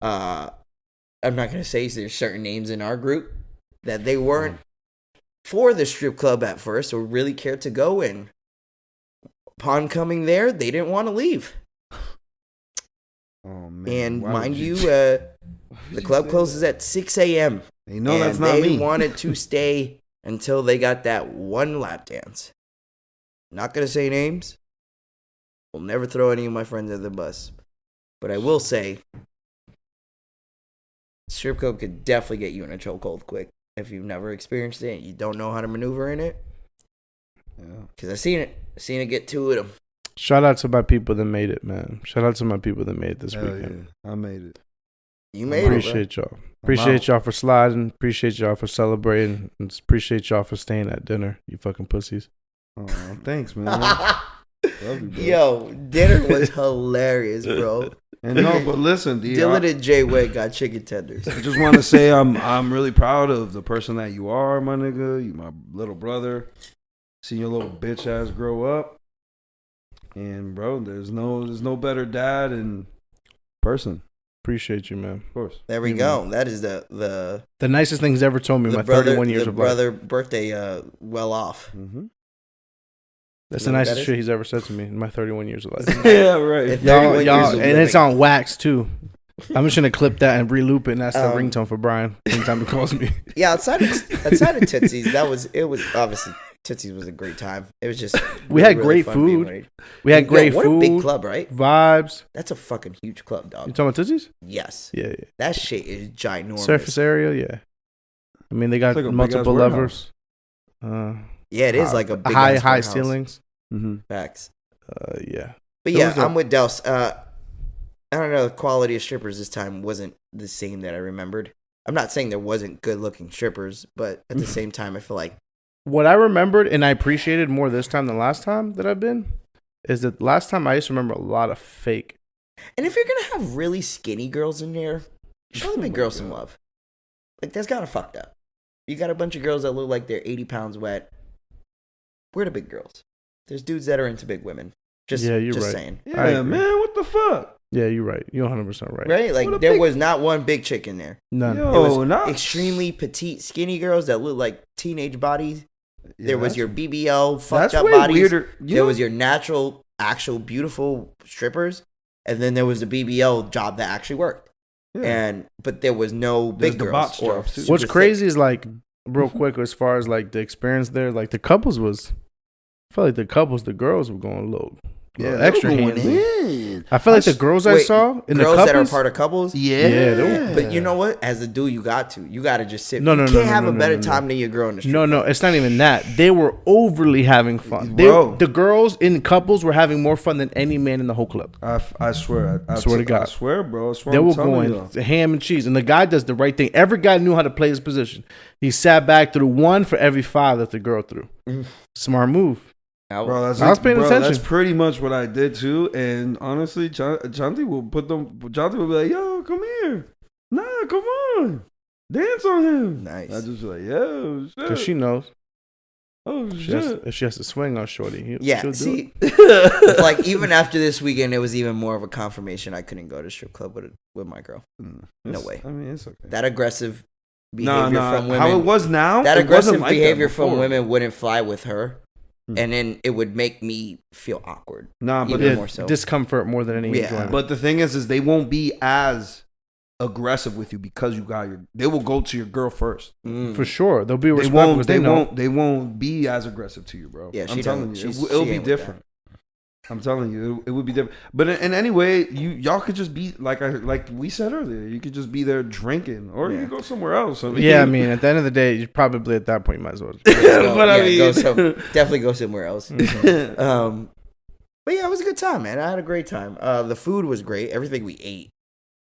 I'm not going to say there's certain names in our group that they weren't for the strip club at first or really cared to go in. Upon coming there, they didn't want to leave. Oh, man. And Why mind would you, the club closes that? At 6 a.m. You know that's not me. me. They wanted to stay until they got that one lap dance. Not going to say names. Will never throw any of my friends under the bus. But I will say, strip club could definitely get you in a chokehold quick. If you've never experienced it, you don't know how to maneuver in it. Yeah. Because I've seen it. I've seen it get two of them. Shout out to my people that made it, man. Shout out to my people that made it this weekend. Yeah. I made it. You made Appreciate y'all. Appreciate y'all for sliding. Appreciate y'all for celebrating. And appreciate y'all for staying at dinner, you fucking pussies. Oh, thanks, man. Love you, bro. Yo, dinner was hilarious, bro. And no, but listen, Dylan and Jay Wade got chicken tenders. I just want to say I'm really proud of the person that you are, my nigga. You my little brother. Seeing your little bitch ass grow up. And bro, there's no better dad in person. Appreciate you, man. Of course. There we go. That is the nicest thing he's ever told me in my 31 years the of life. brother birthday well off. Mm-hmm. That's You the know what nicest that shit he's ever said to me in my 31 years of life. Yeah, right. If y'all, 31 years of and it's living. on wax too. I'm just gonna clip that and reloop it, and that's the ringtone for Brian anytime he calls me. Yeah, outside of Tootsies, it was obviously Tootsies was a great time. It was just We had really great fun being food. with- We had Yo, great what food. a big club, right? Vibes. That's a fucking huge club, You dog. talking about Tootsies? Yes, Yeah. that shit is ginormous. Surface area, yeah. I mean, they got It's like a multiple big-ass levers. Yeah, it is like a big high ass warehouse. ceilings. Mm-hmm. Facts. Yeah. But Those yeah, are- I'm with Dels. I don't know. The quality of strippers this time wasn't the same that I remembered. I'm not saying there wasn't good looking strippers, but at the same time, I feel like What I remembered and I appreciated more this time than last time that I've been is that last time I used to remember a lot of fake. and if you're gonna have really skinny girls in there, show the big girls some love. Like that's kind of fucked up. You got a bunch of girls that look like they're 80 pounds wet. We're the big girls. There's dudes that are into big women. Just right. Saying. Yeah, man, what the fuck? Yeah, you're right. You're 100% right. Right? Like there was not one big chick in there. None. Yo, It was not extremely petite, skinny girls that look like teenage bodies. Yeah, There was that's- your BBL fucked that's up way bodies. weirder. There was your natural, actual, beautiful strippers, and then there was the BBL job that actually worked. Yeah. But there was no There's big the girls bot or stuff, too. super What's thick. crazy is like, real quick, as far as like the experience there, like the couples was, I felt like the girls were going low. Yeah, extra they were going hands. in. I feel like the girls I Wait, saw in the girls couples. that are part of couples. Yeah, they were- But you know what? As a dude, you got to just sit. No, you no, can't no, no, have no, a no, better no, time than your girl in the strip No, club. it's not even that. They were overly having fun. Bro. The girls in couples were having more fun than any man in the whole club. I swear. I Swear to God. I swear, bro. I swear They I'm were telling going you. ham and cheese. And the guy does the right thing. Every guy knew how to play his position. He sat back, threw one for every five that the girl threw. Smart move. Bro, that's I was paying attention. That's pretty much what I did too. And honestly, Chanti will Chanti will be like, "Yo, come here, nah, come on, dance on him." Nice. I just be like, "Yo, shit." Because she knows. Oh She has, shit. if she has to swing on Shorty. Yeah, she'll do see, it. like even after this weekend, it was even more of a confirmation I couldn't go to strip club with my girl. No way. I mean, it's okay. That aggressive behavior from women. How it was now. That it aggressive wasn't like that behavior from before. women wouldn't fly with her. and then it would make me feel awkward. Nah, but even more so. Discomfort more than any enjoyment. But the thing is they won't be as aggressive with you because you got they will go to your girl first. For sure. They'll be respectful. They won't be as aggressive to you, bro. Yeah, I'm telling you. It'll be different. I'm telling you, it would be different. But in any way, y'all could just be like we said earlier. You could just be there drinking, or you could go somewhere else. I mean, at the end of the day, you probably at that point you might as well. Definitely go somewhere else. But yeah, it was a good time, man. I had a great time. The food was great. Everything we ate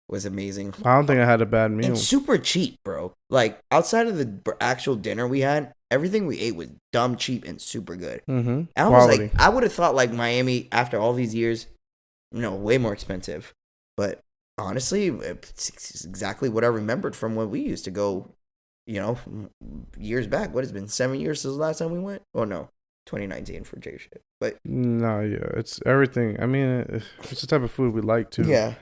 was amazing. I don't think I had a bad meal. And super cheap, bro. Like outside of the actual dinner we had, everything we ate was dumb cheap and super good. Mm-hmm. I was like, I would have thought like Miami after all these years, way more expensive. But honestly, it's exactly what I remembered from when we used to go, years back. What has been 7 years since the last time we went? Oh no, 2019 for J shit. But no, yeah, it's everything. I mean, it's the type of food we like too. Yeah.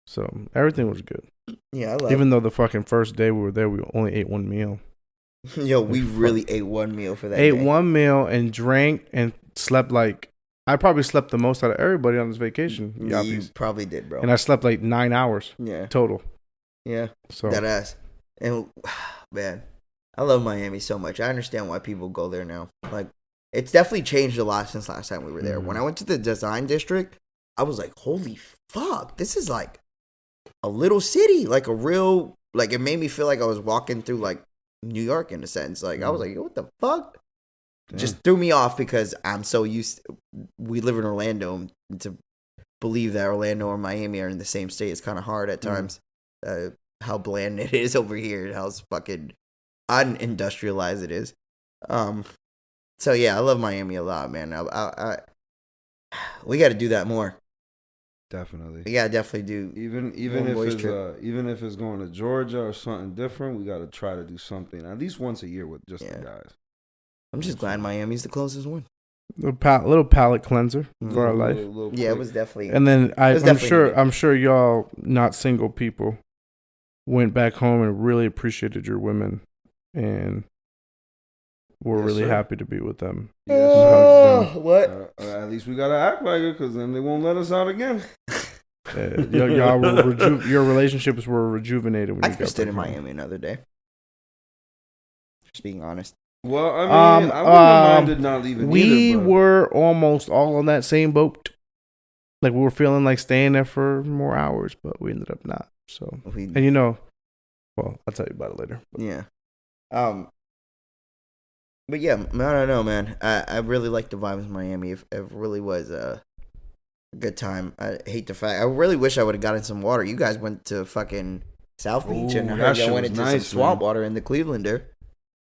So everything was good. Yeah, I love even though the fucking first day we were there, we only ate one meal. Yo, we really ate one meal for that. Ate one meal and drank and slept I probably slept the most out of everybody on this vacation. You probably did, bro. And I slept like 9 hours. Yeah. Total. Yeah. So that ass. And man, I love Miami so much. I understand why people go there now. Like, it's definitely changed a lot since last time we were there. When I went to the design district, I was like, holy fuck, this is like a little city, like a real, like it made me feel like I was walking through like New York in a sense. Like I was like, what the fuck? Damn. Just threw me off because I'm so used we live in Orlando, and to believe that Orlando or Miami are in the same state is kind of hard at times. How bland it is over here and how fucking unindustrialized it is. So yeah, I love Miami a lot, man. We got to do that more. Definitely. We gotta definitely do even if it's going to Georgia or something different, we gotta try to do something at least once a year with just the guys. I'm just glad Miami's the closest one. Little palate cleanser for our life. It was definitely. And then I'm sure y'all not single people went back home and really appreciated your women and were really happy to be with them. Yes, what? At least we gotta act like it, because then they won't let us out again. Y'all were your relationships were rejuvenated. When I could stay in Miami another day. Just being honest. Well, I mean, I wouldn't have minded not leaving. We were almost all on that same boat. Like we were feeling like staying there for more hours, but we ended up not. So well, I'll tell you about it later. But. Yeah. But yeah, I don't know, man. I really like the vibes in Miami. It really was a good time. I hate the fact. I really wish I would have gotten some water. You guys went to fucking South Beach and I heard y'all went into some swamp water in the Clevelander.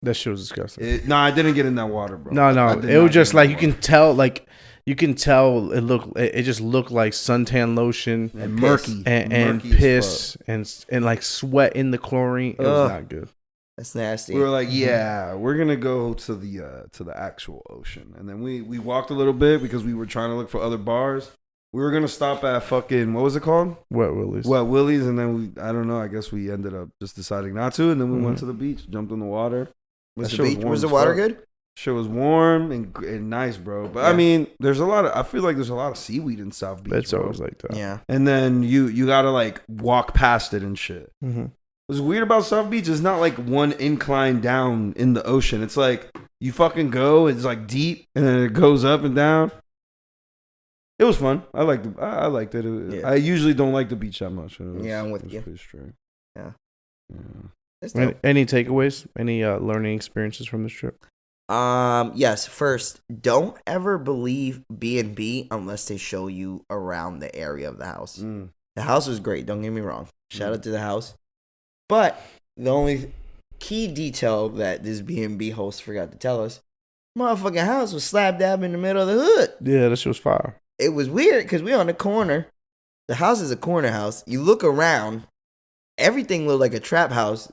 That shit was disgusting. I didn't get in that water, bro. No. It was just like you can tell it just looked like suntan lotion and murky and piss and like sweat in the chlorine. It was not good. That's nasty. We were like, we're gonna go to the actual ocean, and then we walked a little bit because we were trying to look for other bars. We were gonna stop at fucking, what was it called? Wet Willie's, and then I don't know. I guess we ended up just deciding not to, and then we went to the beach, jumped in the water. Was the water good? Shit was warm and nice, bro. But I mean, I feel like there's a lot of seaweed in South Beach. It's always like that. Yeah. And then you gotta like walk past it and shit. Mm-hmm. What's weird about South Beach is not like one incline down in the ocean. It's like you fucking go, it's like deep, and then it goes up and down. It was fun. I liked it. I usually don't like the beach that much. I'm with you. Pretty straight. Yeah. Any takeaways? Any learning experiences from this trip? Yes. First, don't ever believe B&B unless they show you around the area of the house. The house was great. Don't get me wrong. Shout out to the house. But the only key detail that this B&B host forgot to tell us, motherfucking house was slap dab in the middle of the hood. Yeah, that shit was fire. It was weird because we on the corner. The house is a corner house. You look around, everything looked like a trap house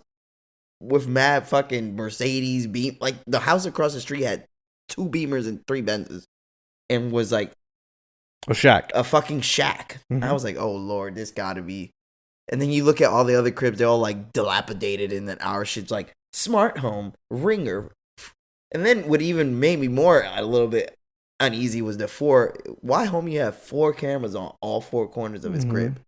with mad fucking Mercedes beam. Like the house across the street had 2 Beamers and 3 Benzes, and was like a fucking shack. Mm-hmm. I was like, oh Lord, this gotta be. And then you look at all the other cribs, they're all like dilapidated, and then our shit's like smart home, ringer, And then what even made me more a little bit uneasy was why homie have 4 cameras on all 4 corners of his crib.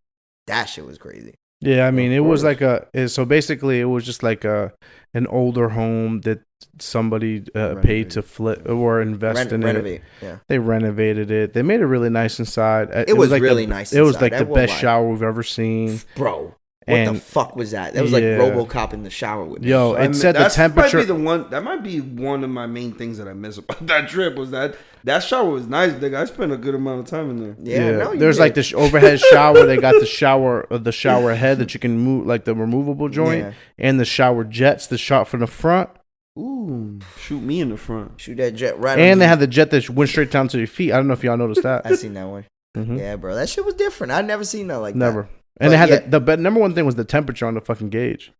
That shit was crazy. Yeah, I mean, it was like so basically it was just like an older home that somebody paid to flip or invest in renovate. It. Yeah. They renovated it. They made it really nice inside. It was like really nice It was inside. like the best shower we've ever seen. Bro, what the fuck was that? That was like RoboCop in the shower with me. Yo, it said the temperature. That might be one of my main things that I miss about that trip was that shower was nice, nigga. I spent a good amount of time in there. Yeah. No, there's like this overhead shower. They got the shower head that you can move, like the removable joint, and the shower jets, the shot from the front. Ooh, shoot me in the front. Shoot that jet right. And they had the jet that went straight down to your feet. I don't know if y'all noticed that. I seen that one. Mm-hmm. Yeah, bro, that shit was different. I'd never seen that like never. That. And they had the number one thing was the temperature on the fucking gauge.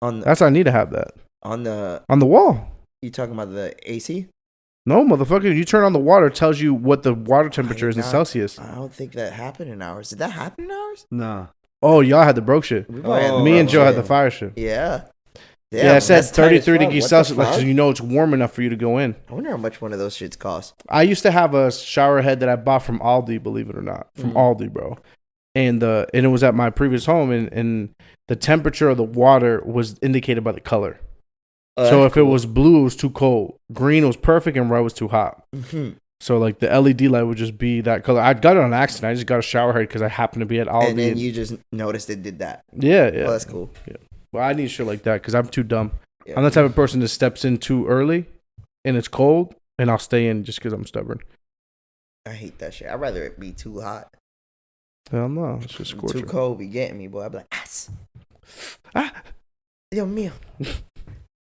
That's why I need to have that on the wall. You talking about the AC? No, motherfucker. You turn on the water, it tells you what the water temperature is in Celsius. I don't think that happened in ours. Did that happen in ours? Nah. Oh, y'all had the broke shit. Me and Joe had the fire shit. Yeah. Yeah, it said 33 degrees Celsius, like, so you know it's warm enough for you to go in. I wonder how much one of those shits cost. I used to have a shower head that I bought from Aldi, believe it or not. From Aldi, bro. And it was at my previous home, and the temperature of the water was indicated by the color. So if it was blue, it was too cold. Green was perfect, and red was too hot. Mm-hmm. So like the LED light would just be that color. I got it on accident. I just got a shower head because I happened to be at Aldi. And then you just noticed it did that. Yeah. Well, that's cool. Yeah. Well, I need shit like that because I'm too dumb. Yeah. I'm the type of person that steps in too early, and it's cold, and I'll stay in just because I'm stubborn. I hate that shit. I'd rather it be too hot. Hell no, it's just scorching. Too cold be getting me, boy. I'd be like, Dios mío.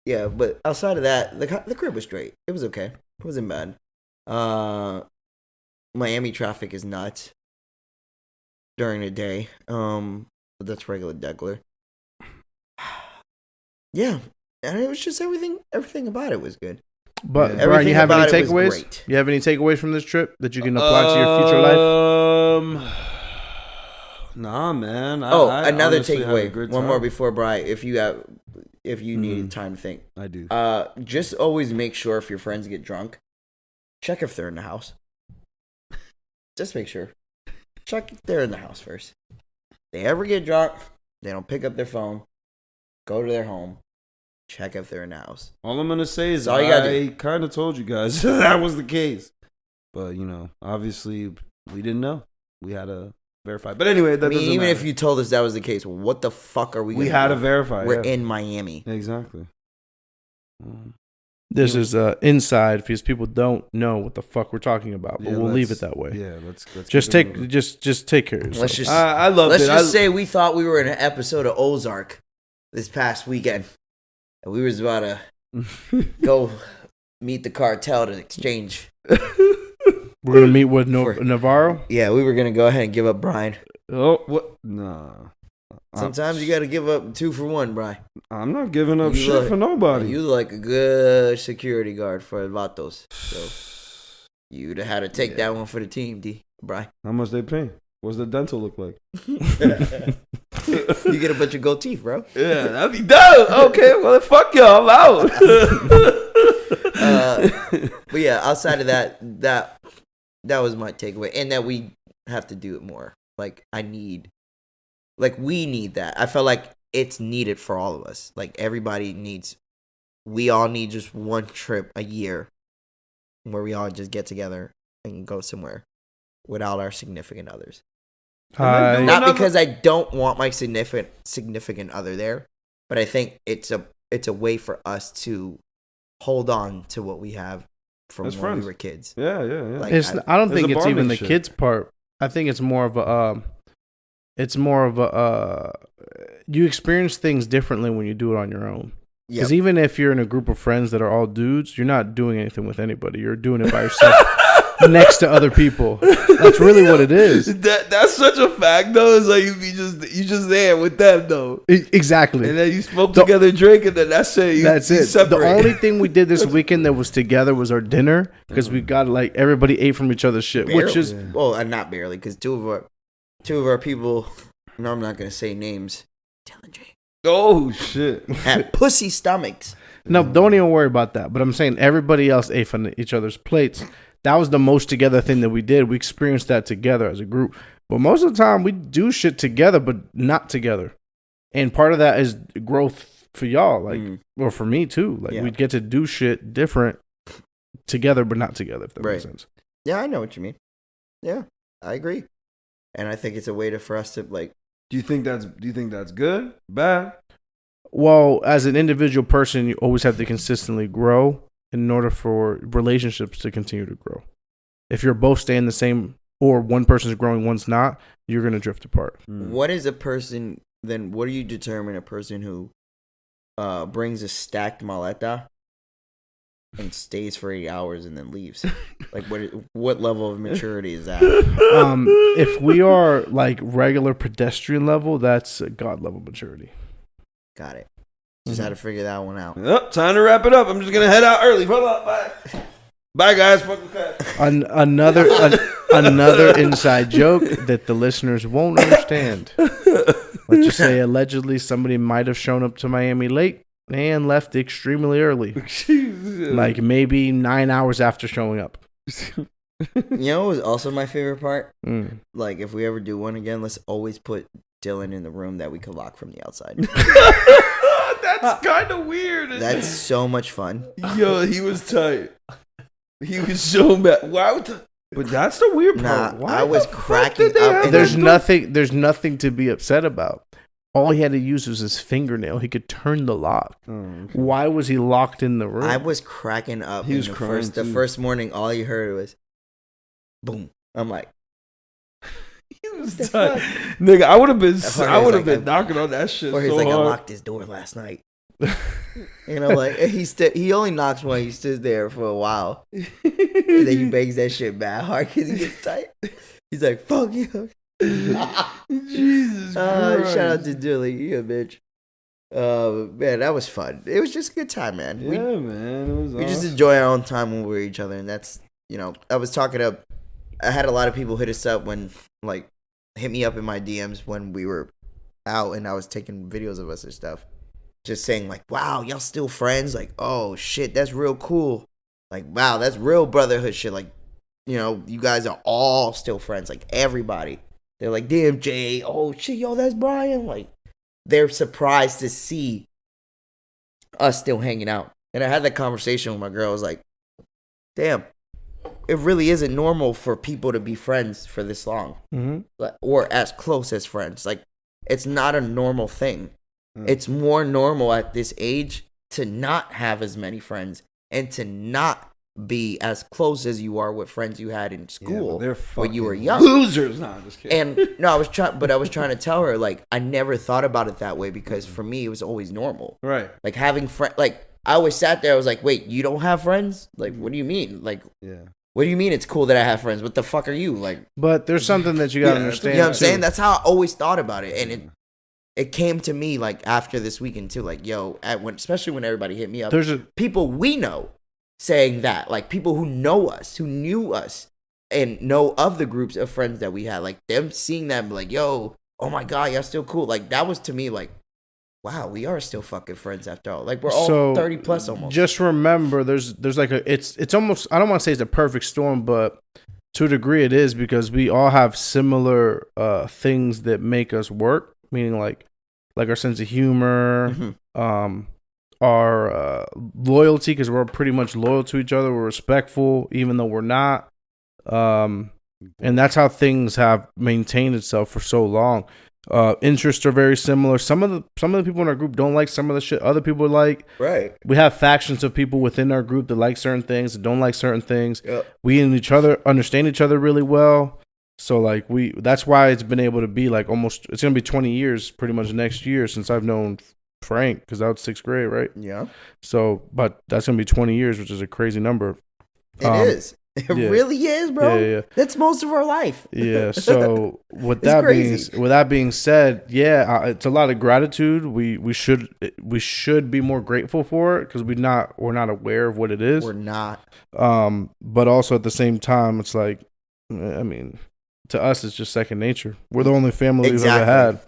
Yeah, but outside of that, the crib was straight. It was okay. It wasn't bad. Miami traffic is nuts during the day. But that's regular Degler. Yeah, and it was just everything about it was good. But Brian, you have any takeaways? You have any takeaways from this trip that you can apply to your future life? Nah, man. Another takeaway. One more before Brian. If you need time to think, I do. Just always make sure if your friends get drunk, check if they're in the house. Just make sure. Check if they're in the house first. If they ever get drunk, they don't pick up their phone. Go to their home. Check if they're in the house. All I'm gonna say is I kind of told you guys that was the case, but obviously we didn't know. We had to verify. But anyway, that doesn't matter. If you told us that was the case, what the fuck are we? We had to verify. We're in Miami. Exactly. This is inside because people don't know what the fuck we're talking about, but we'll leave it that way. Yeah, let's just take care of yourself. I love it. Let's just say we thought we were in an episode of Ozark this past weekend. And we was about to go meet the cartel to exchange. We're gonna meet with Navarro. Yeah, we were gonna go ahead and give up Brian. Oh, what? Nah. Sometimes you gotta give up 2 for 1, Brian. I'm not giving up shit for nobody. You like a good security guard for Vatos. So you'd have had to take that one for the team, Brian. How much they pay? What's the dental look like? You get a bunch of gold teeth, bro. Yeah, that'd be dope. Okay, well, fuck y'all, I'm out. But yeah, outside of that was my takeaway, and that we have to do it more. We need that. I felt like it's needed for all of us. Like we all need just one trip a year where we all just get together and go somewhere without our significant others. Not because I don't want my significant other there, but I think it's a way for us to hold on to what we have from when we were kids. Yeah. I don't think it's even the kids part. I think it's more of a you experience things differently when you do it on your own. Because even if you're in a group of friends that are all dudes, you're not doing anything with anybody. You're doing it by yourself. Next to other people. That's really what it is. That's such a fact, though. It's like you just there with them, though. Exactly. And then you smoke together, drink, and then that's it. That's it. The only thing we did this weekend that was together was our dinner, because we got everybody ate from each other's shit, barely. Which is not barely, because two of our people. No, I'm not gonna say names. Dylan J. Oh shit! Had pussy stomachs. No, don't even worry about that. But I'm saying everybody else ate from each other's plates. That was the most together thing that we did. We experienced that together as a group. But most of the time, we do shit together, but not together. And part of that is growth for y'all, like, or for me too. Like, we get to do shit different together, but not together. If that makes sense. Yeah, I know what you mean. Yeah, I agree. And I think it's a way for us to like. Do you think that's good? Bad? Well, as an individual person, you always have to consistently grow in order for relationships to continue to grow. If you're both staying the same, or one person's growing, one's not, you're gonna drift apart. What is a person? Then what do you determine a person who brings a stacked maleta and stays for 8 hours and then leaves? Like, what level of maturity is that? If we are like regular pedestrian level, that's a God level maturity. Got it. Just had to figure that one out. Yep, time to wrap it up. I'm just gonna head out early. Hold up, bye. Bye, guys. Fucking cut. Another inside joke that the listeners won't understand. Let's just say allegedly somebody might have shown up to Miami late and left extremely early. Like maybe 9 hours after showing up. You know what was also my favorite part? Like, if we ever do one again, let's always put Dylan in the room that we could lock from the outside. That's kind of weird. That's so much fun. Yo, he was tight. He was so mad. Wow. But that's the weird part. Why I was cracking up. There's nothing to be upset about. All he had to use was his fingernail. He could turn the lock. Why was he locked in the room? I was cracking up. He was crying the first morning. All you heard was boom. I'm like, he was tight. Nigga, I would have been knocking on that shit. Or he's so like, hard. I locked his door last night. You know, like he only knocks when he stood there for a while, and then he bangs that shit bad hard because he gets tight. He's like, "Fuck you." Jesus Christ. Shout out to Dilly, you a bitch. Man, that was fun. It was just a good time, man. Yeah, man, it was. We awesome. just enjoy our own time when we're each other, and that's, you know. I had a lot of people hit us up hit me up in my DMs when we were out, and I was taking videos of us and stuff. Just saying, like, wow, y'all still friends? Like, oh, shit, that's real cool. Like, wow, that's real brotherhood shit. Like, you know, you guys are all still friends. Like, everybody. They're like, damn, Jay. Oh, shit, yo, that's Brian. Like, they're surprised to see us still hanging out. And I had that conversation with my girl. I was like, damn, it really isn't normal for people to be friends for this long. Or as close as friends. Like, it's not a normal thing. It's more normal at this age to not have as many friends and to not be as close as you are with friends you had in school when you were young. Losers, nah, just kidding. And no, I was trying to tell her, like, I never thought about it that way because for me it was always normal. Right. Like having friends. Like I always sat there. I was like, wait, you don't have friends? Like, what do you mean? Like, what do you mean it's cool that I have friends? What the fuck are you like? But there's something that you gotta understand. You know what I'm saying? That's how I always thought about it, and it came to me like after this weekend too, like, yo, especially when everybody hit me up, people we know saying that, like people who know us, who knew us, and know of the groups of friends that we had, like them seeing that, like, yo, oh my god, y'all still cool. Like that was to me like, wow, we are still fucking friends after all. Like we're all 30 plus almost. Just remember, there's like it's almost, I don't want to say it's a perfect storm, but to a degree it is, because we all have similar things that make us work. Meaning like our sense of humor, our loyalty, because we're pretty much loyal to each other. We're respectful, even though we're not. And that's how things have maintained itself for so long. Interests are very similar. Some of the people in our group don't like some of the shit other people like. Right. We have factions of people within our group that like certain things, that don't like certain things. Yep. We and each other understand each other really well. So like that's why it's been able to be like almost, it's gonna be 20 years pretty much next year since I've known Frank, because that was 6th grade, right? Yeah. So, but that's gonna be 20 years, which is a crazy number. It is. It really is, bro. Yeah. That's most of our life. Yeah. So with that being said, it's a lot of gratitude. We should be more grateful for it because we're not aware of what it is. We're not. But also at the same time, it's like, I mean, to us, it's just second nature. We're the only family we've ever had.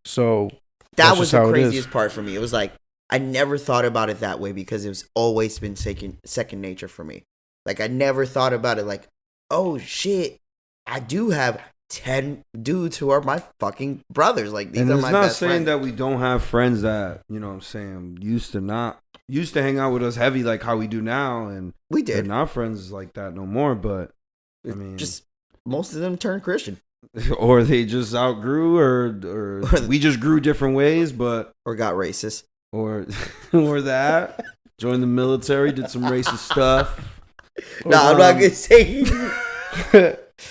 So that was the craziest part for me. It was like, I never thought about it that way because it's always been second nature for me. Like, I never thought about it like, oh shit, I do have 10 dudes who are my fucking brothers. Like, these and are it's my not best saying friends. that we don't have friends that, you know what I'm saying, used to hang out with us heavy like how we do now, and We they're did. not friends like that no more, but I mean, just most of them turned Christian or they just outgrew, or we just grew different ways, but or got racist. or that joined the military, did some racist stuff. No, I'm not gonna say.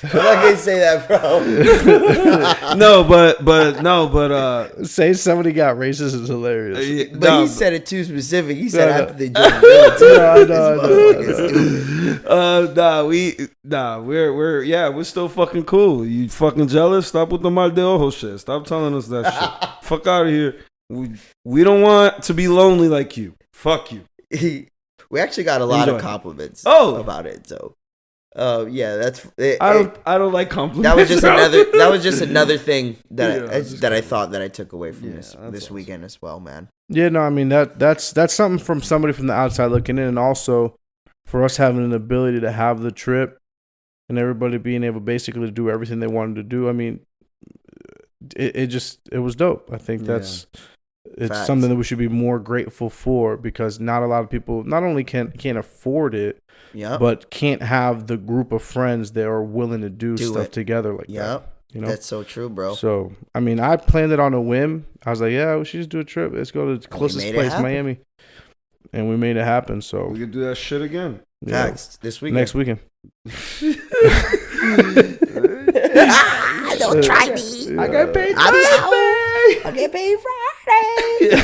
I'm not gonna say that, bro. No, but Say somebody got racist is hilarious. But he said it too specific. He said after they joined the military. we're still fucking cool. You fucking jealous? Stop with the mal de ojo shit. Stop telling us that shit. Fuck out of here. We don't want to be lonely like you. Fuck you. We actually got a lot Enjoy. of compliments about it. So, yeah, that's. I don't like compliments. That was just another thing that I thought that I took away from this awesome. weekend as well, man. Yeah, no, I mean that's something from somebody from the outside looking in, and also for us having an ability to have the trip and everybody being able basically to do everything they wanted to do. I mean, it was dope. I think it's Facts. something that we should be more grateful for, because not a lot of people not only can't afford it, but can't have the group of friends that are willing to do stuff together like that. You know, that's so true, bro. So, I mean, I planned it on a whim. I was like, yeah, we should just do a trip. Let's go to the closest place, Miami. And we made it happen. So we could do that shit again. Facts. This weekend. Next weekend. Don't try me. I got paid I get paid Friday.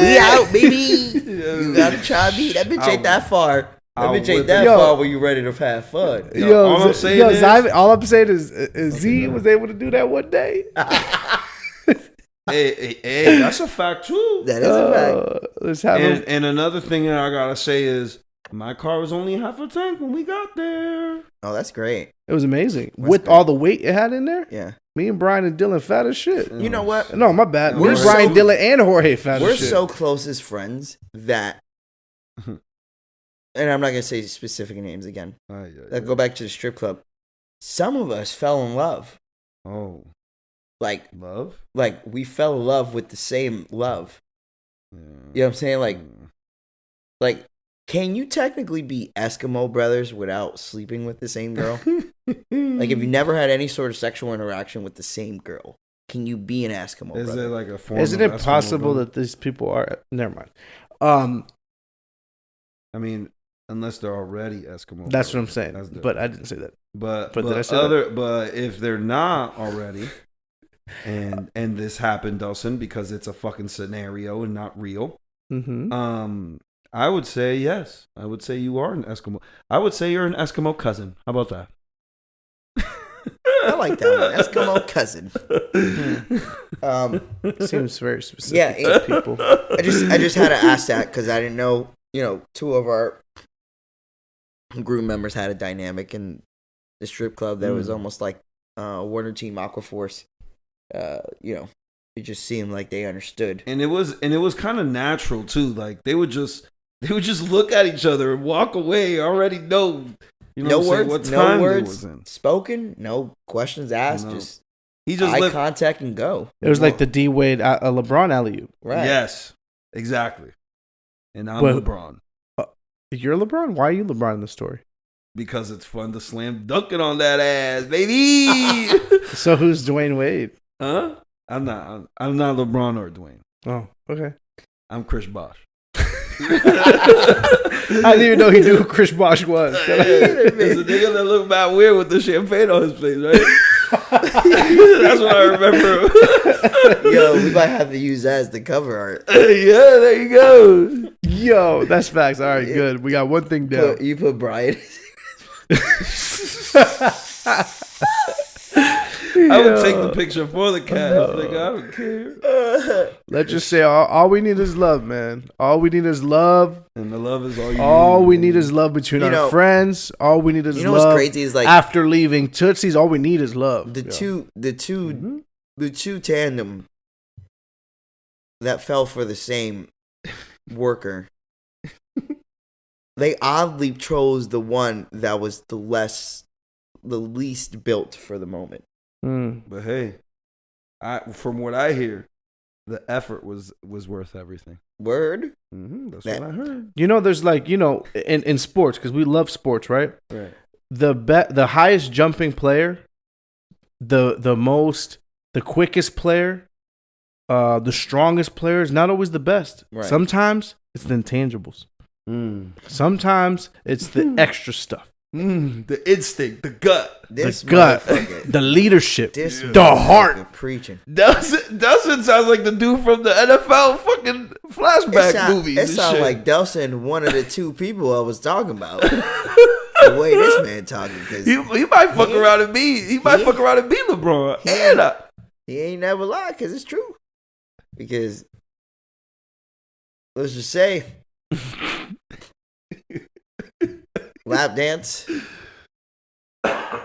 We out, baby. You gotta try me. That bitch ain't that far. That bitch ain't that far when you ready to have fun. All I'm saying is Z was able to do that one day. Hey, that's a fact too. That is a fact. Let's have and another thing that I gotta say is my car was only half a tank when we got there. Oh, that's great. It was amazing. With all the weight it had in there. Yeah. Me and Brian and Dylan fat as shit. You know what? No, my bad. We're Brian, Dylan, and Jorge fat as shit. We're so close as friends that, and I'm not gonna say specific names again. Let's go back to the strip club. Some of us fell in love. Oh, like love? Like we fell in love with the same love. Yeah. You know what I'm saying? Like, can you technically be Eskimo brothers without sleeping with the same girl? Like, if you never had any sort of sexual interaction with the same girl, can you be an Eskimo brother? Is it like a form? Isn't it possible that these people are? Never mind. I mean, unless they're already Eskimo. That's brothers. what I'm saying. But I didn't say that. But did I say that? But if they're not already, and this happened, Delson, because it's a fucking scenario and not real. Mm-hmm. I would say yes. I would say you are an Eskimo. I would say you're an Eskimo cousin. How about that? I like that one. Eskimo cousin. Seems very specific. Yeah, to people. I just had to ask that because I didn't know. You know, two of our group members had a dynamic in the strip club that was almost like Warner Team Aquaforce. You know, it just seemed like they understood, and it was kind of natural too. Like they would just look at each other and walk away. Already know. You know no words spoken, no questions asked. No. Just he just eye contact and go. It was like the D Wade LeBron alley-oop. Right. Yes, exactly. And I'm LeBron. You're LeBron? Why are you LeBron in the story? Because it's fun to slam dunk it on that ass, baby. So who's Dwayne Wade? Huh? I'm not LeBron or Dwayne. Oh, okay. I'm Chris Bosh. I didn't even know he knew who Chris Bosh was. It's a nigga that looked bad weird with the champagne on his face, right? That's what I remember. Yo, we might have to use that as the cover art. Yeah, there you go. Yo, that's facts. All right, good. We got one thing down. You put Brian. I would take the picture for the cast. Nigga, I don't care. Let's just say all we need is love, man. All we need is love. And the love is all you need. All we need is love between our friends. All we need is love. What's crazy is like after leaving Tootsies, all we need is love. The two tandem that fell for the same worker, they oddly chose the one that was the least built for the moment. But hey, from what I hear, the effort was worth everything. Word? That's what I heard. You know, there's like, you know, in sports, because we love sports, right? Right. The highest jumping player, the quickest player, the strongest player is not always the best. Right. Sometimes it's the intangibles. Sometimes it's the extra stuff. The instinct, the gut, the leadership, the heart. Preaching. Delson sounds like the dude from the NFL fucking flashback movies. It sounds like Delson, one of the two people I was talking about. The way this man talking, because he might fuck around and be LeBron. He ain't never lied, because it's true. Because let's just say, lap dance,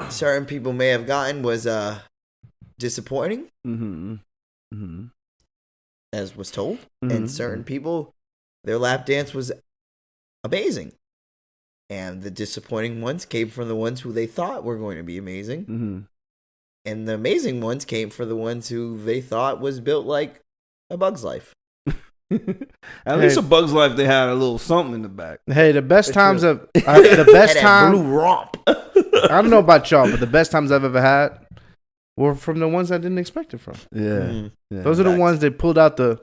certain people may have gotten was disappointing, as was told, and certain people, their lap dance was amazing, and the disappointing ones came from the ones who they thought were going to be amazing, and the amazing ones came from the ones who they thought was built like a Bug's Life. At least a Bug's Life, they had a little something in the back. Hey, the best times of the best time. Blue romp. I don't know about y'all, but the best times I've ever had were from the ones I didn't expect it from. Yeah, Those are the ones that pulled out the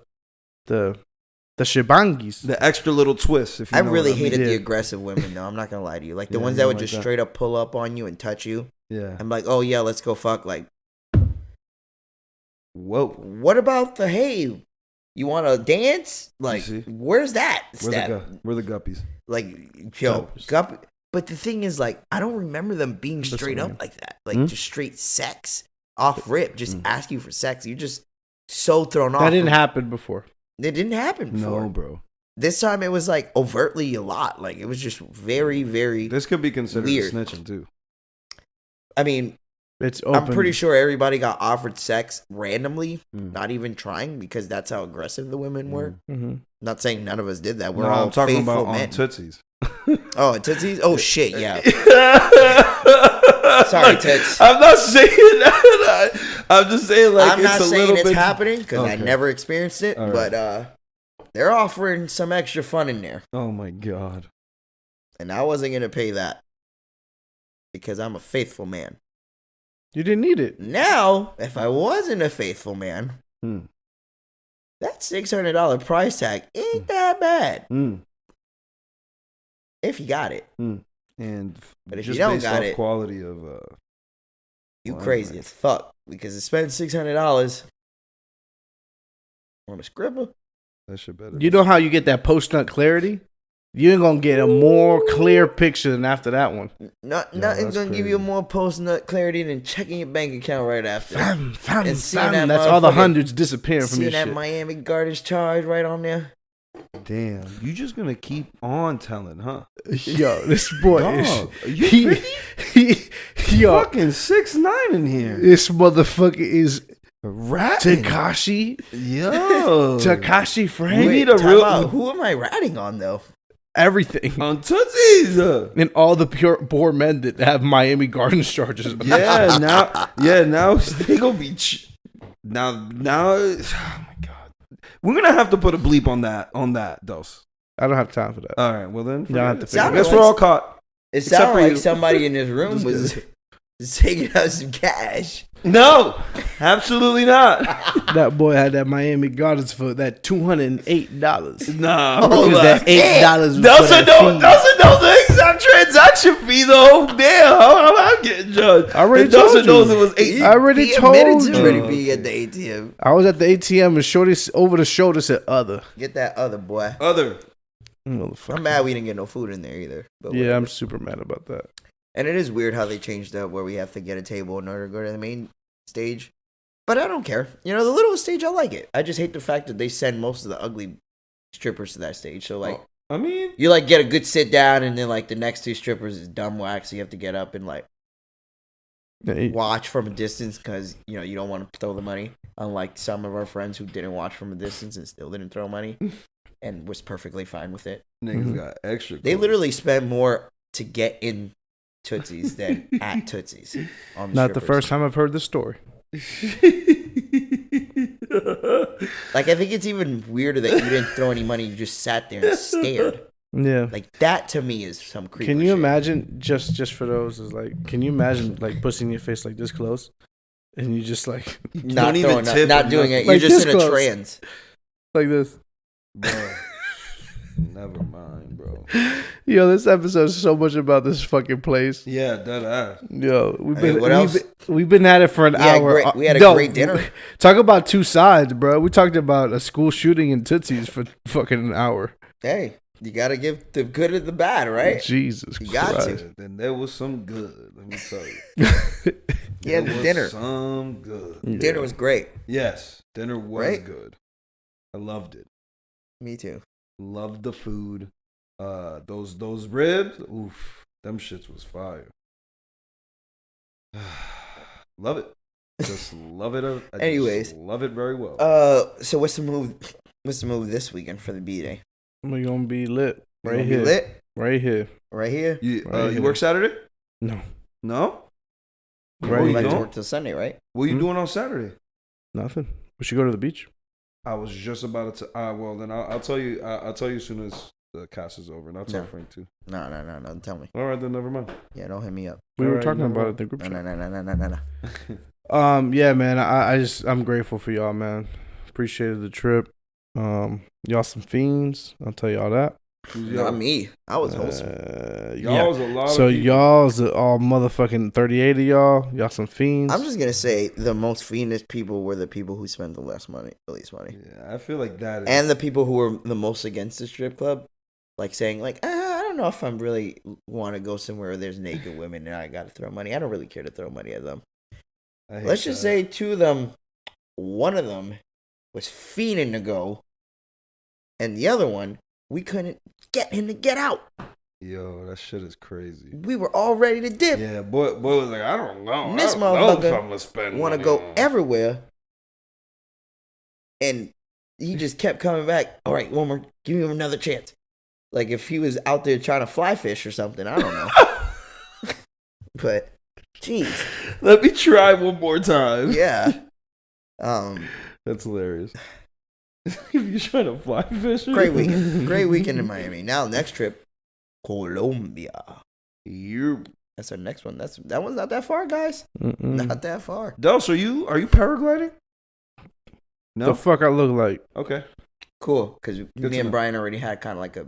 shibangis, the extra little twists. If you I know really what I mean. hated the aggressive women. though. I'm not gonna lie to you. Like the ones that would just straight up pull up on you and touch you. Yeah, I'm like, oh yeah, let's go fuck. Like, whoa. What about the hey? You want to dance? Like, where's that? We're the guppies. Like, yo, guppy. But the thing is, like, I don't remember them being straight up like that. Like, just straight sex off rip. Just ask you for sex. You're just so thrown off. That didn't happen before. It didn't happen before. No, bro. This time it was like overtly a lot. Like, it was just very, very. This could be considered weird. Snitching too. I mean, it's open. I'm pretty sure everybody got offered sex randomly, not even trying, because that's how aggressive the women were. Not saying none of us did that. We're all I'm talking faithful about men. on Tootsies. Oh, at Tootsies? Oh, shit, yeah. Sorry, Toots. I'm not saying that. I'm just saying, like, I'm not it's saying it's happening, because I never experienced it, right. but they're offering some extra fun in there. Oh, my God. And I wasn't going to pay that, because I'm a faithful man. You didn't need it. Now, if I wasn't a faithful man, that $600 price tag ain't that bad. If you got it. But if you don't got it, quality of you crazy as fuck, because to spend $600 on a scribble, that shit better. You know how you get that post-nut clarity? You ain't gonna get a more clear picture than after that one. Nothing's gonna give you more post-nut clarity than checking your bank account right after. And seeing that's all the hundreds disappearing from your shit. Seeing that Miami Gardens charge right on there. Damn, you just gonna keep on telling, huh? Yo, this boy Dog, is yo, fucking 6'9" in here. This motherfucker is ratting. Tekashi. Yo, Tekashi Frank. We need a real. Who am I ratting on though? Everything on Tootsies and all the pure poor men that have Miami Gardens charges. Now they gonna be now. Oh my God, we're gonna have to put a bleep on that, Dos. I don't have time for that. All right, well then, I guess we're all caught. It sounded like somebody in this room was taking out some cash. No, absolutely not. That boy had that Miami Gardens for that $208. No, because that $8 doesn't know the exact transaction fee though. Damn, I'm getting judged. I already told you. Knows it was $8. I already told you. Already be at the ATM. I was at the ATM and Shorty over the shoulder said "other." Get that other boy. Other. I'm mad we didn't get no food in there either. But yeah, whatever. I'm super mad about that. And it is weird how they changed up where we have to get a table in order to go to the main stage. But I don't care. You know, the little stage, I like it. I just hate the fact that they send most of the ugly strippers to that stage. So, like, I mean, you, like, get a good sit down, and then, like, the next two strippers is dumb whack, so you have to get up and, like, watch from a distance because you don't want to throw the money. Unlike some of our friends who didn't watch from a distance and still didn't throw money, and was perfectly fine with it. Niggas got extra. They literally spent more to get in Tootsies than at Tootsies. On Not the first time I've heard this story. Like, I think it's even weirder that you didn't throw any money. You just sat there and stared. Yeah. Like, that to me is some creepy Can you shit. imagine, just for those, is like, can you imagine, like, pushing your face like this close? And you just, like... Not doing it. Like You're just in a close. trance. Like this. Bro. Never mind, bro. Yo, this episode is so much about this fucking place. Yeah, dead ass. Yo, else? We've been at it for an hour. We had a great dinner. Talk about two sides, bro. We talked about a school shooting in Tootsies for fucking an hour. Hey, you got to give the good and the bad, right? Jesus You got Christ. to. Then there was some good, let me tell you. Yeah, the dinner. Some good. Dinner was great. Yes, dinner was Right? good. I loved it. Me too. Loved the food. Those ribs, oof, them shits was fire. Love it. Just love it. Anyways, love it very well. So what's the move? What's the move this weekend for the B-Day? We're gonna be lit You right gonna here. be lit Right here. right here. right You here. work Saturday? No. No? Right you You like here. to don't? work till Sunday, right? What are you Hmm? doing on Saturday? Nothing. We should go to the beach. I was just about to. Well, then I'll tell you. I'll tell you as soon as the cast is over, and I'll tell No. Frank too. No. Don't tell me. All right, then never mind. Yeah, don't hit me up. We were Alright, talking you know about what? it in the group No. chat. Yeah, man. I'm grateful for y'all, man. Appreciated the trip. Y'all some fiends. I'll tell y'all that. Not me. I was wholesome. Y'all was a lot. So of people. y'all's all motherfucking 38 of y'all. Y'all some fiends. I'm just gonna say the most fiendish people were the people who spent the least money. Yeah, I feel like that is. And the people who were the most against the strip club, like saying like, I don't know if I'm really want to go somewhere where there's naked women and I got to throw money. I don't really care to throw money at them. I hate Let's just that. say two of them, one of them was fiending to go, and the other one, we couldn't get him to get out. Yo, that shit is crazy. We were all ready to dip. Yeah, boy was like, I don't know. And this I don't know if motherfucker I'm gonna spend Want to money go on- everywhere, and he just kept coming back. All right, one more. Give him another chance. Like if he was out there trying to fly fish or something. I don't know. But, jeez, Let me try one more time. yeah. That's hilarious. If you're trying to fly fish, Great weekend in Miami. Now next trip, Colombia. You, That's our next one. That one's not that far, guys. Mm-mm. Not that far. Delson, are you paragliding? No. The fuck I look like? Okay. Cool, because to me and know. Brian already had kind of like a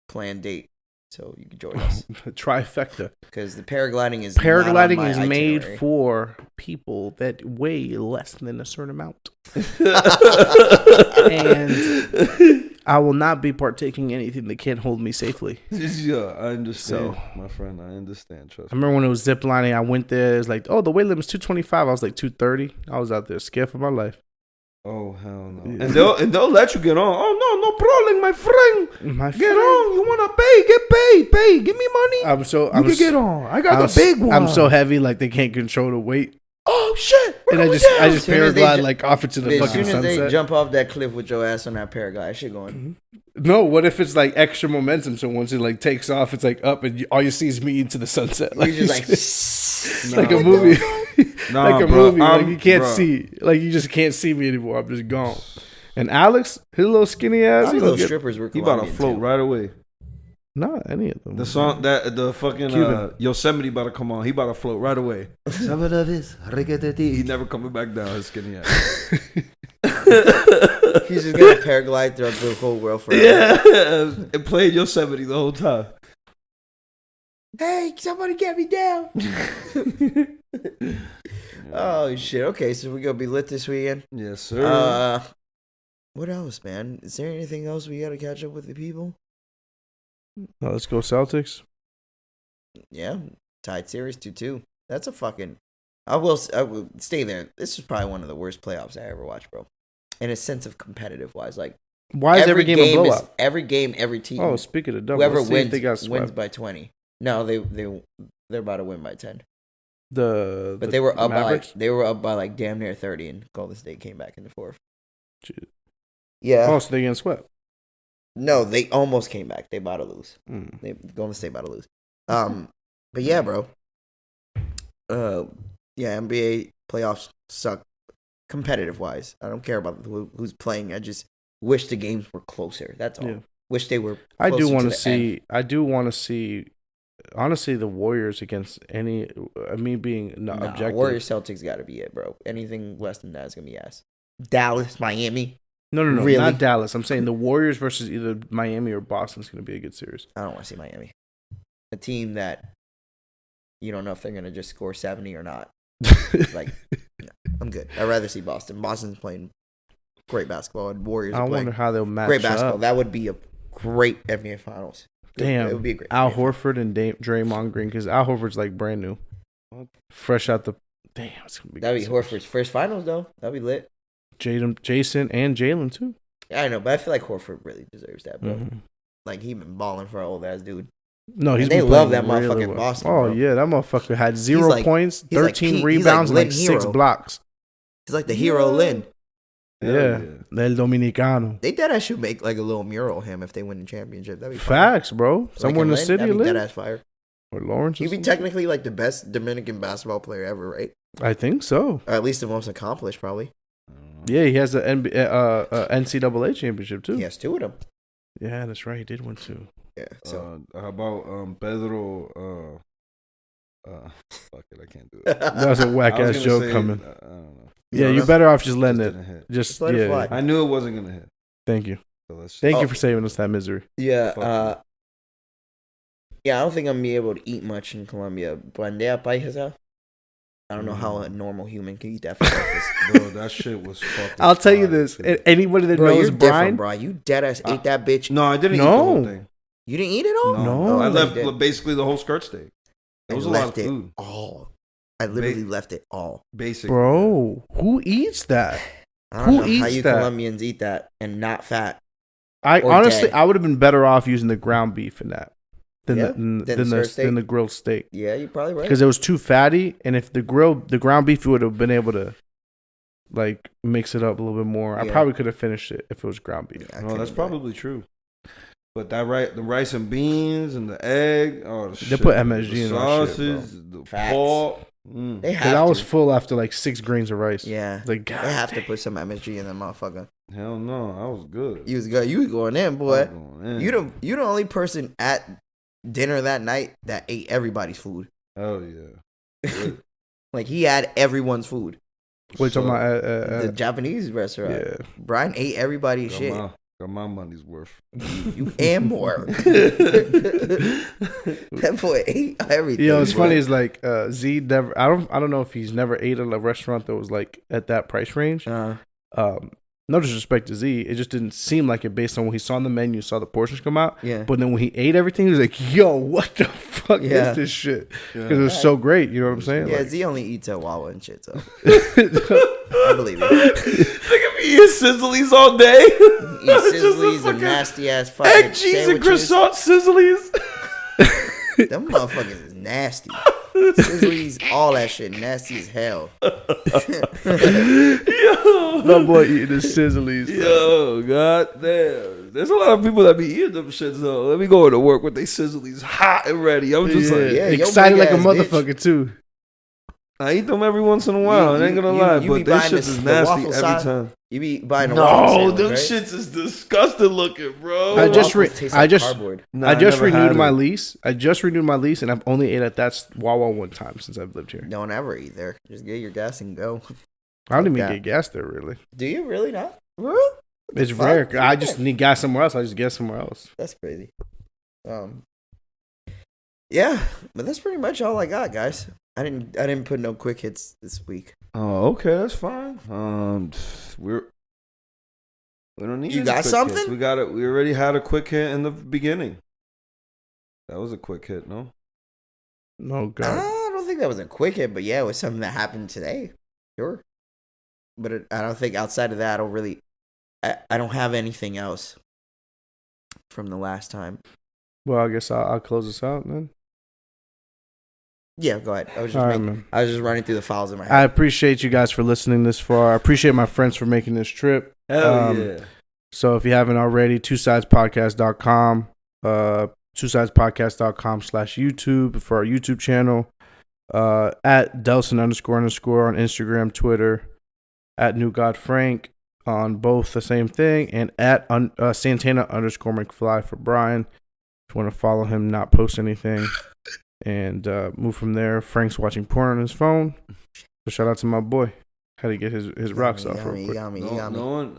planned date, so you can join us. Trifecta. Because the paragliding is Paragliding not on is my made itinerary. for people that weigh less than a certain amount. And I will not be partaking in anything that can't hold me safely. Yeah, I understand, So- my friend. I understand. Trust I me. remember when it was zip lining, I went there. It's like, oh, the weight limit's 225. I was like 230. I was out there scared for my life. Oh hell no! Yeah. And they'll let you get on. Oh no problem, my friend. My Get on. You wanna pay? Get paid. Pay. Give me money. I'm so You I'm can get on. I got the big one. I'm so heavy, like they can't control the weight, Oh shit! and I just As soon as they paraglide ju- like off into the As fucking soon as they sunset. jump off that cliff with your ass on that paraglide, shit going. No, what if it's like extra momentum? So once it like takes off, it's like up, and all you see is me into the sunset. You're just like, like a movie, Nah, like a bro, movie. Like you can't bro. see, like you just can't see me anymore. I'm just gone. And Alex, his little skinny ass, all he those don't get, strippers were He about to Colombian, float too. right away. not any of them. The song that the fucking Cuban. Yosemite about to come on. He about to float right away. Some of this, he never coming back down. His skinny ass. He's just gonna paraglide throughout the whole world forever. Yeah, and played Yosemite the whole time. Hey, somebody get me down. Oh shit. Okay, so we're gonna be lit this weekend. Yes, sir. What else, man? Is there anything else we gotta catch up with the people? Let's go Celtics. Yeah, tied series 2-2. That's a fucking. I will stay there. This is probably one of the worst playoffs I ever watched, bro. In a sense of competitive wise, like Why is every game a blowout? every game, every team. Oh, speaking of double, whoever let's see if wins they got wins swept. by 20. No, they're about to win by 10. But they were up Mavericks? by like damn near 30, and Golden State came back in the fourth. Shit. Yeah. Oh, so they getting swept. No, they almost came back. They about to lose. Mm. Golden State about to lose. But yeah, bro. Yeah, NBA playoffs suck competitive wise. I don't care about who's playing. I just wish the games were closer. That's all. Yeah. Wish they were. I do want to the see. end. I do want to see. Honestly, the Warriors against any. Me being objective. Warriors Celtics got to be it, bro. Anything less than that is gonna be ass. Dallas, Miami. No, Really? not Dallas. I'm saying the Warriors versus either Miami or Boston is going to be a good series. I don't want to see Miami. A team that you don't know if they're gonna just score 70 or not. Like, no, I'm good. I'd rather see Boston. Boston's playing great basketball, and Warriors. I are playing wonder how they'll match great basketball. up. That would be a great NBA Finals. Damn, it would be a great. Al NBA Horford and Draymond Green, because Al Horford's like brand new, fresh out the. Damn, it's gonna be. That'd be good series. Horford's first Finals, though. That'd be lit. Jason, and Jalen too. Yeah, I know, but I feel like Horford really deserves that, bro. Mm-hmm. Like, he been balling for an old ass dude. No, he's. And they been love playing that really motherfucking well. Boston. Oh Bro. yeah, that motherfucker had 0 like- points, he's like 13 Pete- he's like rebounds, and Lynn like 6 Hero. blocks. He's like the hero, Lynn. Yeah, El Dominicano. They dead ass should make like a little mural of him if they win the championship. That'd be fire. Facts, bro. Like Somewhere in the Lynn, city, that'd be Lynn dead ass fire. or Lawrence. He'd be technically like the best Dominican basketball player ever, right? I think so. Or at least the most accomplished, probably. Yeah, he has the NCAA championship too. He has 2 of them. Yeah, that's right. He did one too. Yeah. So How about Pedro? Fuck it, I can't do it. That was a whack I was ass gonna joke say, coming. I don't know. Yeah, know, you're that's- better off just letting Just it. didn't hit. Just let it yeah. fly. I knew it wasn't gonna hit. Thank you. So let's Thank Oh. you for saving us that misery. yeah, Fuck yeah. I don't think I'm gonna be able to eat much in Colombia. Bandea paisa. I don't know how a normal human can eat that for breakfast. Bro, that shit was fucking. I'll tell you fire, this. too. Anybody that Bro, knows you're different, Brian, bro. You dead ass ate that bitch. No, I didn't eat the No. whole thing. You didn't eat it all. No. I I left did. basically the whole skirt steak. It was a lot of it food. all. I literally left it all. Basic, bro, who eats that? I don't Who know how eats you that? Colombians eat that and not fat. I Or honestly, dead. I would have been better off using the ground beef in that than Yeah? the Than the skirt steak? than the grilled steak Yeah, you're probably right. because it was too fatty. And if the ground beef, you would have been able to like mix it up a little bit more. I Yeah. probably could have finished it if it was ground beef. Yeah, I No, couldn't that's do it. probably true. But the rice and beans and the egg, oh, the They shit, put MSG the in that shit, sauces, the Facts. pork. They 'Cause have I was to. full after like 6 grains of rice. Yeah, Like they God, have to dang. put some MSG in that motherfucker. Hell no, I was good. You was good. You was going in, I boy. was going in. You the only person at dinner that night that ate everybody's food. Hell yeah. Like, he had everyone's food. Wait, talking So, about The Japanese restaurant. yeah. Brian ate everybody's shit. Got my money's worth. You and more. That boy ate everything. You know, what's bro. funny is like Z never. I don't know if he's never ate at a restaurant that was like at that price range. No disrespect to Z, it just didn't seem like it based on what he saw on the menu, saw the portions come out. Yeah. But then when he ate everything, he was like, "Yo, what the fuck Yeah. is this shit?" Because Yeah. it was so great. You know what I'm saying? Yeah, Like- Z only eats at Wawa and shit, so I believe it. Look at me eating Sizzlies all day. Eat Just a Sizzlies and fucking nasty ass fucking egg, cheese, and sandwiches. croissant Sizzlies. Them motherfuckers is nasty. Sizzlies, all that shit, nasty as hell. Yo. That boy eating the sizzlies. Yo, goddamn. There's a lot of people that be eating them shits though. Let me go to work with they Sizzlies hot and ready. I'm just Yeah, like, yeah, yo, excited big like a ass motherfucker too. I eat them every once in a while. I ain't gonna lie, you but be this buying shit this- is the nasty waffle every side? time. You be buying a waffle No, sandwich, them right? shits is disgusting looking, bro. I just Waffles taste I like just cardboard. Nah, I just never had renewed my it. lease. I just renewed my lease, and I've only ate at that Wawa one time since I've lived here. Don't ever eat there. Just get your gas and go. I don't even Okay. get gas there really. Do you really not? For real? What the It's fuck? rare. I Yeah. just need gas somewhere else. I just get somewhere else. That's crazy. Yeah, but that's pretty much all I got, guys. I didn't put no quick hits this week. Oh, okay, that's fine. We don't need. You any got quick something? hits. We got it. We already had a quick hit in the beginning. That was a quick hit, no? No I God. don't think that was a quick hit, but yeah, it was something that happened today. Sure. But I don't think outside of that, I don't have anything else from the last time. Well, I guess I'll close this out then. Yeah, go ahead. I was just running through the files in my head. I appreciate you guys for listening this far. I appreciate my friends for making this trip. Hell yeah. So if you haven't already, twosidespodcast.com, twosidespodcast.com/YouTube for our YouTube channel, at Delson __ on Instagram, Twitter, at New God Frank on both the same thing, and at Santana _McFly for Brian. If you want to follow him, not post anything, and move from there. Frank's watching porn on his phone. So shout out to my boy. Had to get his rocks off real quick. You got me. No one.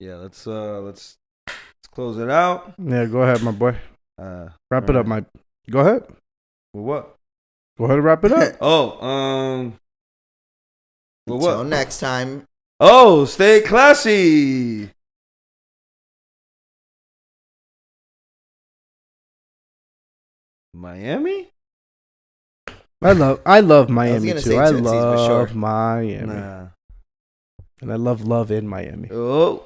Yeah, let's close it out. Yeah, go ahead, my boy. Wrap it up, my. Go ahead. Well, what? Go ahead and wrap it up. Well, Until next time. Oh, stay classy. Miami? I love Miami too. I Tootsies, love sure. Miami. Nah. And I love in Miami. Oh.